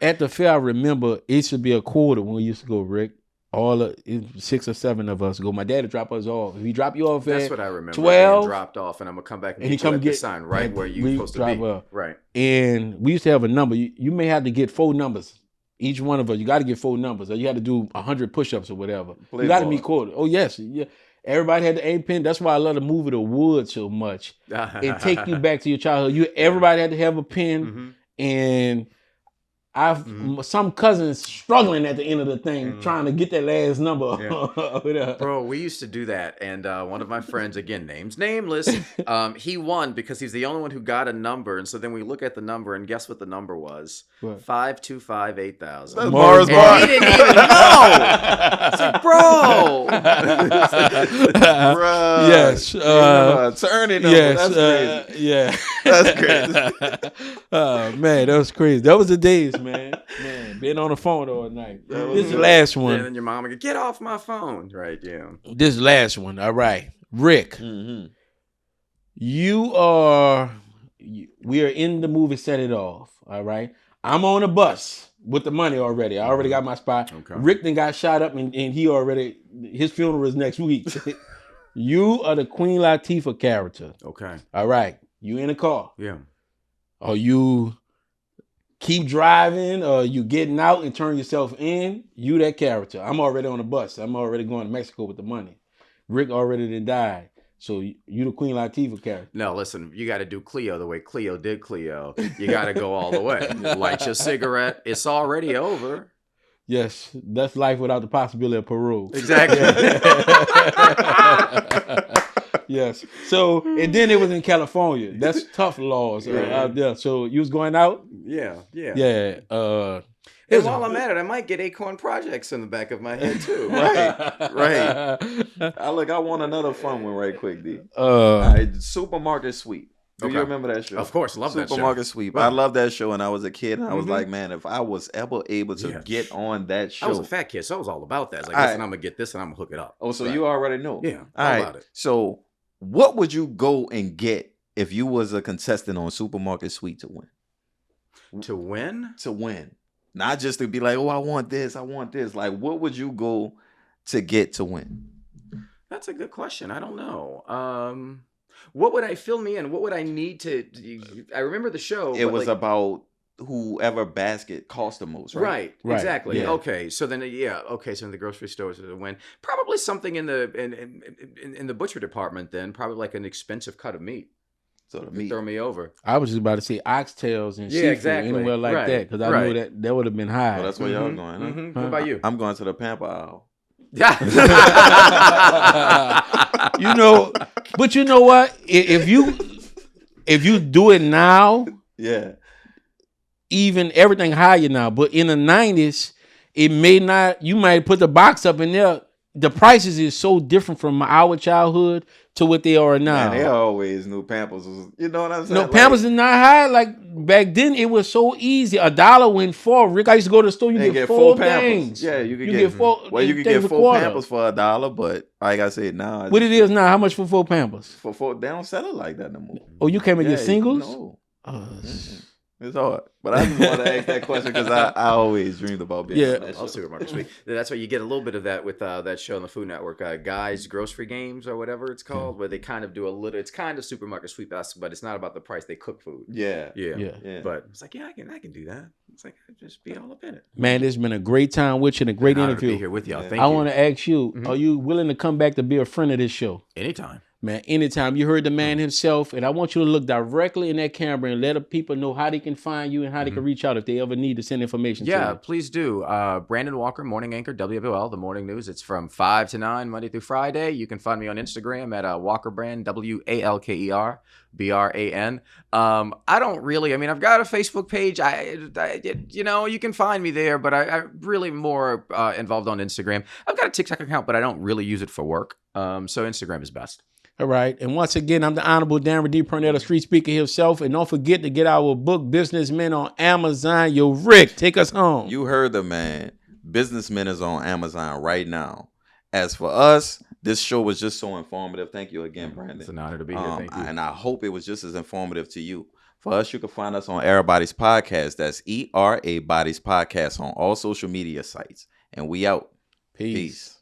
[SPEAKER 2] At the fair, I remember it should be a quarter when we used to go, Rick. All 6 or 7 of us go. My dad would drop us off. If he drop you off
[SPEAKER 4] That's
[SPEAKER 2] at
[SPEAKER 4] what I remember.
[SPEAKER 2] 12,
[SPEAKER 4] being dropped off, and I'm gonna come back and
[SPEAKER 2] he
[SPEAKER 4] get you
[SPEAKER 2] come
[SPEAKER 4] at the
[SPEAKER 2] get-
[SPEAKER 4] sign right where you
[SPEAKER 2] we
[SPEAKER 4] supposed to
[SPEAKER 2] drive
[SPEAKER 4] be.
[SPEAKER 2] up.
[SPEAKER 4] Right.
[SPEAKER 2] and we used to have a number. You may have to get 4 numbers. Each one of us, you got to get 4 numbers, or you had to do 100 push-ups or whatever.
[SPEAKER 1] Play
[SPEAKER 2] you got to
[SPEAKER 1] ball.
[SPEAKER 2] meet quarter. Oh yes, yeah. Everybody had the A pen. That's why I love to move to the woods so much. It take you back to your childhood. Everybody had to have a pen, and some cousins struggling at the end of the thing, trying to get that last number.
[SPEAKER 4] Bro, we used to do that, and one of my friends, again, names nameless, he won because he's the only one who got a number, and so then we look at the number, and guess what the number was?
[SPEAKER 2] What?
[SPEAKER 4] 525-8000.
[SPEAKER 1] That's Mars
[SPEAKER 4] And
[SPEAKER 1] Bar.
[SPEAKER 4] he didn't even know. It's like, bro.
[SPEAKER 1] Bruh.
[SPEAKER 2] Yes.
[SPEAKER 1] Turning them.
[SPEAKER 2] Yes.
[SPEAKER 1] That's crazy.
[SPEAKER 2] Yeah.
[SPEAKER 1] That's crazy.
[SPEAKER 2] Oh man, that was crazy. That was the days, man. Being on the phone all night. This is the last
[SPEAKER 4] And
[SPEAKER 2] one.
[SPEAKER 4] then your mom would go, get off my phone. Right, yeah.
[SPEAKER 2] This last one. All right, Rick. We are in the movie Set It Off. All right. I'm on a bus with the money already. I already got my spot.
[SPEAKER 4] Okay.
[SPEAKER 2] Rick then got shot up, and his funeral is next week. You are the Queen Latifah character.
[SPEAKER 4] Okay.
[SPEAKER 2] All right. You in a car.
[SPEAKER 4] Yeah.
[SPEAKER 2] Or you keep driving, or you getting out and turn yourself in. You that character. I'm already on the bus. I'm already going to Mexico with the money. Rick already done died. So you the Queen Latifah character.
[SPEAKER 4] No, listen, you got to do Cleo the way Cleo did Cleo. You got to go all the way. Light your cigarette. It's already over.
[SPEAKER 2] Yes, that's life without the possibility of parole.
[SPEAKER 4] Exactly.
[SPEAKER 2] Yes. So, and then it was in California. That's tough laws out there. So you was going out?
[SPEAKER 4] Yeah.
[SPEAKER 2] Yeah.
[SPEAKER 4] And while I'm at it, I might get Acorn Projects in the back of my head too.
[SPEAKER 1] Right. I want another fun one right quick, D. Supermarket Sweep. Do you
[SPEAKER 4] Okay.
[SPEAKER 1] remember that show?
[SPEAKER 4] Of course, love that show.
[SPEAKER 1] Supermarket Sweep.
[SPEAKER 4] Right.
[SPEAKER 1] I love that show, and I was a kid, and I was like, man, if I was ever able to get on that show.
[SPEAKER 4] I was a fat kid, so I was all about that. It's like,
[SPEAKER 1] All
[SPEAKER 4] listen,
[SPEAKER 1] right.
[SPEAKER 4] I'm going to get this and I'm going to hook it up.
[SPEAKER 1] Oh, so
[SPEAKER 4] Right.
[SPEAKER 1] you already know.
[SPEAKER 4] Yeah,
[SPEAKER 1] All
[SPEAKER 4] all
[SPEAKER 1] right.
[SPEAKER 4] about it.
[SPEAKER 1] So what would you go and get if you was a contestant on Supermarket Sweep to win?
[SPEAKER 4] To win?
[SPEAKER 1] To win. Not just to be like, oh, I want this. Like, what would you go to get to win?
[SPEAKER 4] That's a good question. I don't know. What would I fill me in? What would I need to? I remember the show.
[SPEAKER 1] It was about whoever basket cost the most, right?
[SPEAKER 2] Right.
[SPEAKER 4] Exactly.
[SPEAKER 2] Yeah.
[SPEAKER 4] Okay. So then, okay. So in the grocery stores is a win. Probably something in the butcher department. Then probably like an expensive cut of meat.
[SPEAKER 1] So the
[SPEAKER 4] You
[SPEAKER 1] meat.
[SPEAKER 4] throw me over.
[SPEAKER 2] I was just about to say oxtails and
[SPEAKER 4] Yeah,
[SPEAKER 2] seafood
[SPEAKER 4] exactly.
[SPEAKER 2] anywhere like
[SPEAKER 4] Right.
[SPEAKER 2] that because I
[SPEAKER 4] Right.
[SPEAKER 2] knew that would have been high.
[SPEAKER 1] Well, that's where y'all going, huh?
[SPEAKER 4] Mhm. What about you?
[SPEAKER 1] I'm going to the pamper aisle.
[SPEAKER 4] Yeah.
[SPEAKER 2] You know, but you know what? If you do it now,
[SPEAKER 1] Yeah.
[SPEAKER 2] even everything higher now. But in the 90s, it may not. You might put the box up in there. The prices is so different from our childhood to what they are now.
[SPEAKER 1] Man, they always knew Pampers was, you know what I'm saying?
[SPEAKER 2] No,
[SPEAKER 1] Like,
[SPEAKER 2] Pampers is not high. Like back then, it was so easy. $1 went 4. Rick, I used to go to the store. You
[SPEAKER 1] they
[SPEAKER 2] get 4 things.
[SPEAKER 1] Pampers. Yeah, you could
[SPEAKER 2] You
[SPEAKER 1] get
[SPEAKER 2] get 4.
[SPEAKER 1] Well, you could
[SPEAKER 2] things
[SPEAKER 1] get
[SPEAKER 2] a
[SPEAKER 1] 4
[SPEAKER 2] quarter.
[SPEAKER 1] Pampers for $1, but like I said, now
[SPEAKER 2] What it is now? How much for 4 Pampers?
[SPEAKER 1] for 4, they don't sell it like that no more.
[SPEAKER 2] Oh, you can't get singles?
[SPEAKER 1] No. It's hard. But I just want to ask that question because I always dreamed about being on that show.
[SPEAKER 4] All supermarket sweet. That's why you get a little bit of that with that show on the Food Network, Guys Grocery Games or whatever it's called, where they kind of do a little. It's kind of supermarket sweep, but it's not about the price. They cook food.
[SPEAKER 1] Yeah.
[SPEAKER 2] Yeah.
[SPEAKER 4] But it's like, I can do that. It's like I just be all up in it.
[SPEAKER 2] Man, it's been a great time with you and a great
[SPEAKER 4] An honor to
[SPEAKER 2] interview.
[SPEAKER 4] be here with y'all. Thank
[SPEAKER 2] I
[SPEAKER 4] you.
[SPEAKER 2] want to ask you, are you willing to come back to be a friend of this show?
[SPEAKER 4] Anytime.
[SPEAKER 2] Man, anytime. You heard the man himself, and I want you to look directly in that camera and let the people know how they can find you and how they can reach out if they ever need to send information to
[SPEAKER 4] Yeah,
[SPEAKER 2] you.
[SPEAKER 4] please do. Brandon Walker, morning anchor, WWL, the morning news. It's from 5 to 9, Monday through Friday. You can find me on Instagram at WalkerBrand, WALKER, BRAN. I don't really, I've got a Facebook page. You can find me there, but I really more involved on Instagram. I've got a TikTok account, but I don't really use it for work. So Instagram is best.
[SPEAKER 2] All right. And once again, I'm the Honorable Darren D. Purnell, the street speaker himself. And don't forget to get our book, Businessmen, on Amazon. Yo, Rick, take us home.
[SPEAKER 1] You heard the man. Businessmen is on Amazon right now. As for us, this show was just so informative. Thank you again, Brandon.
[SPEAKER 4] It's an honor to be here. Thank you.
[SPEAKER 1] And I hope it was just as informative to you. For us, you can find us on Erabody's Podcast. That's Erabody's Podcast on all social media sites. And we out.
[SPEAKER 2] Peace.
[SPEAKER 1] Peace.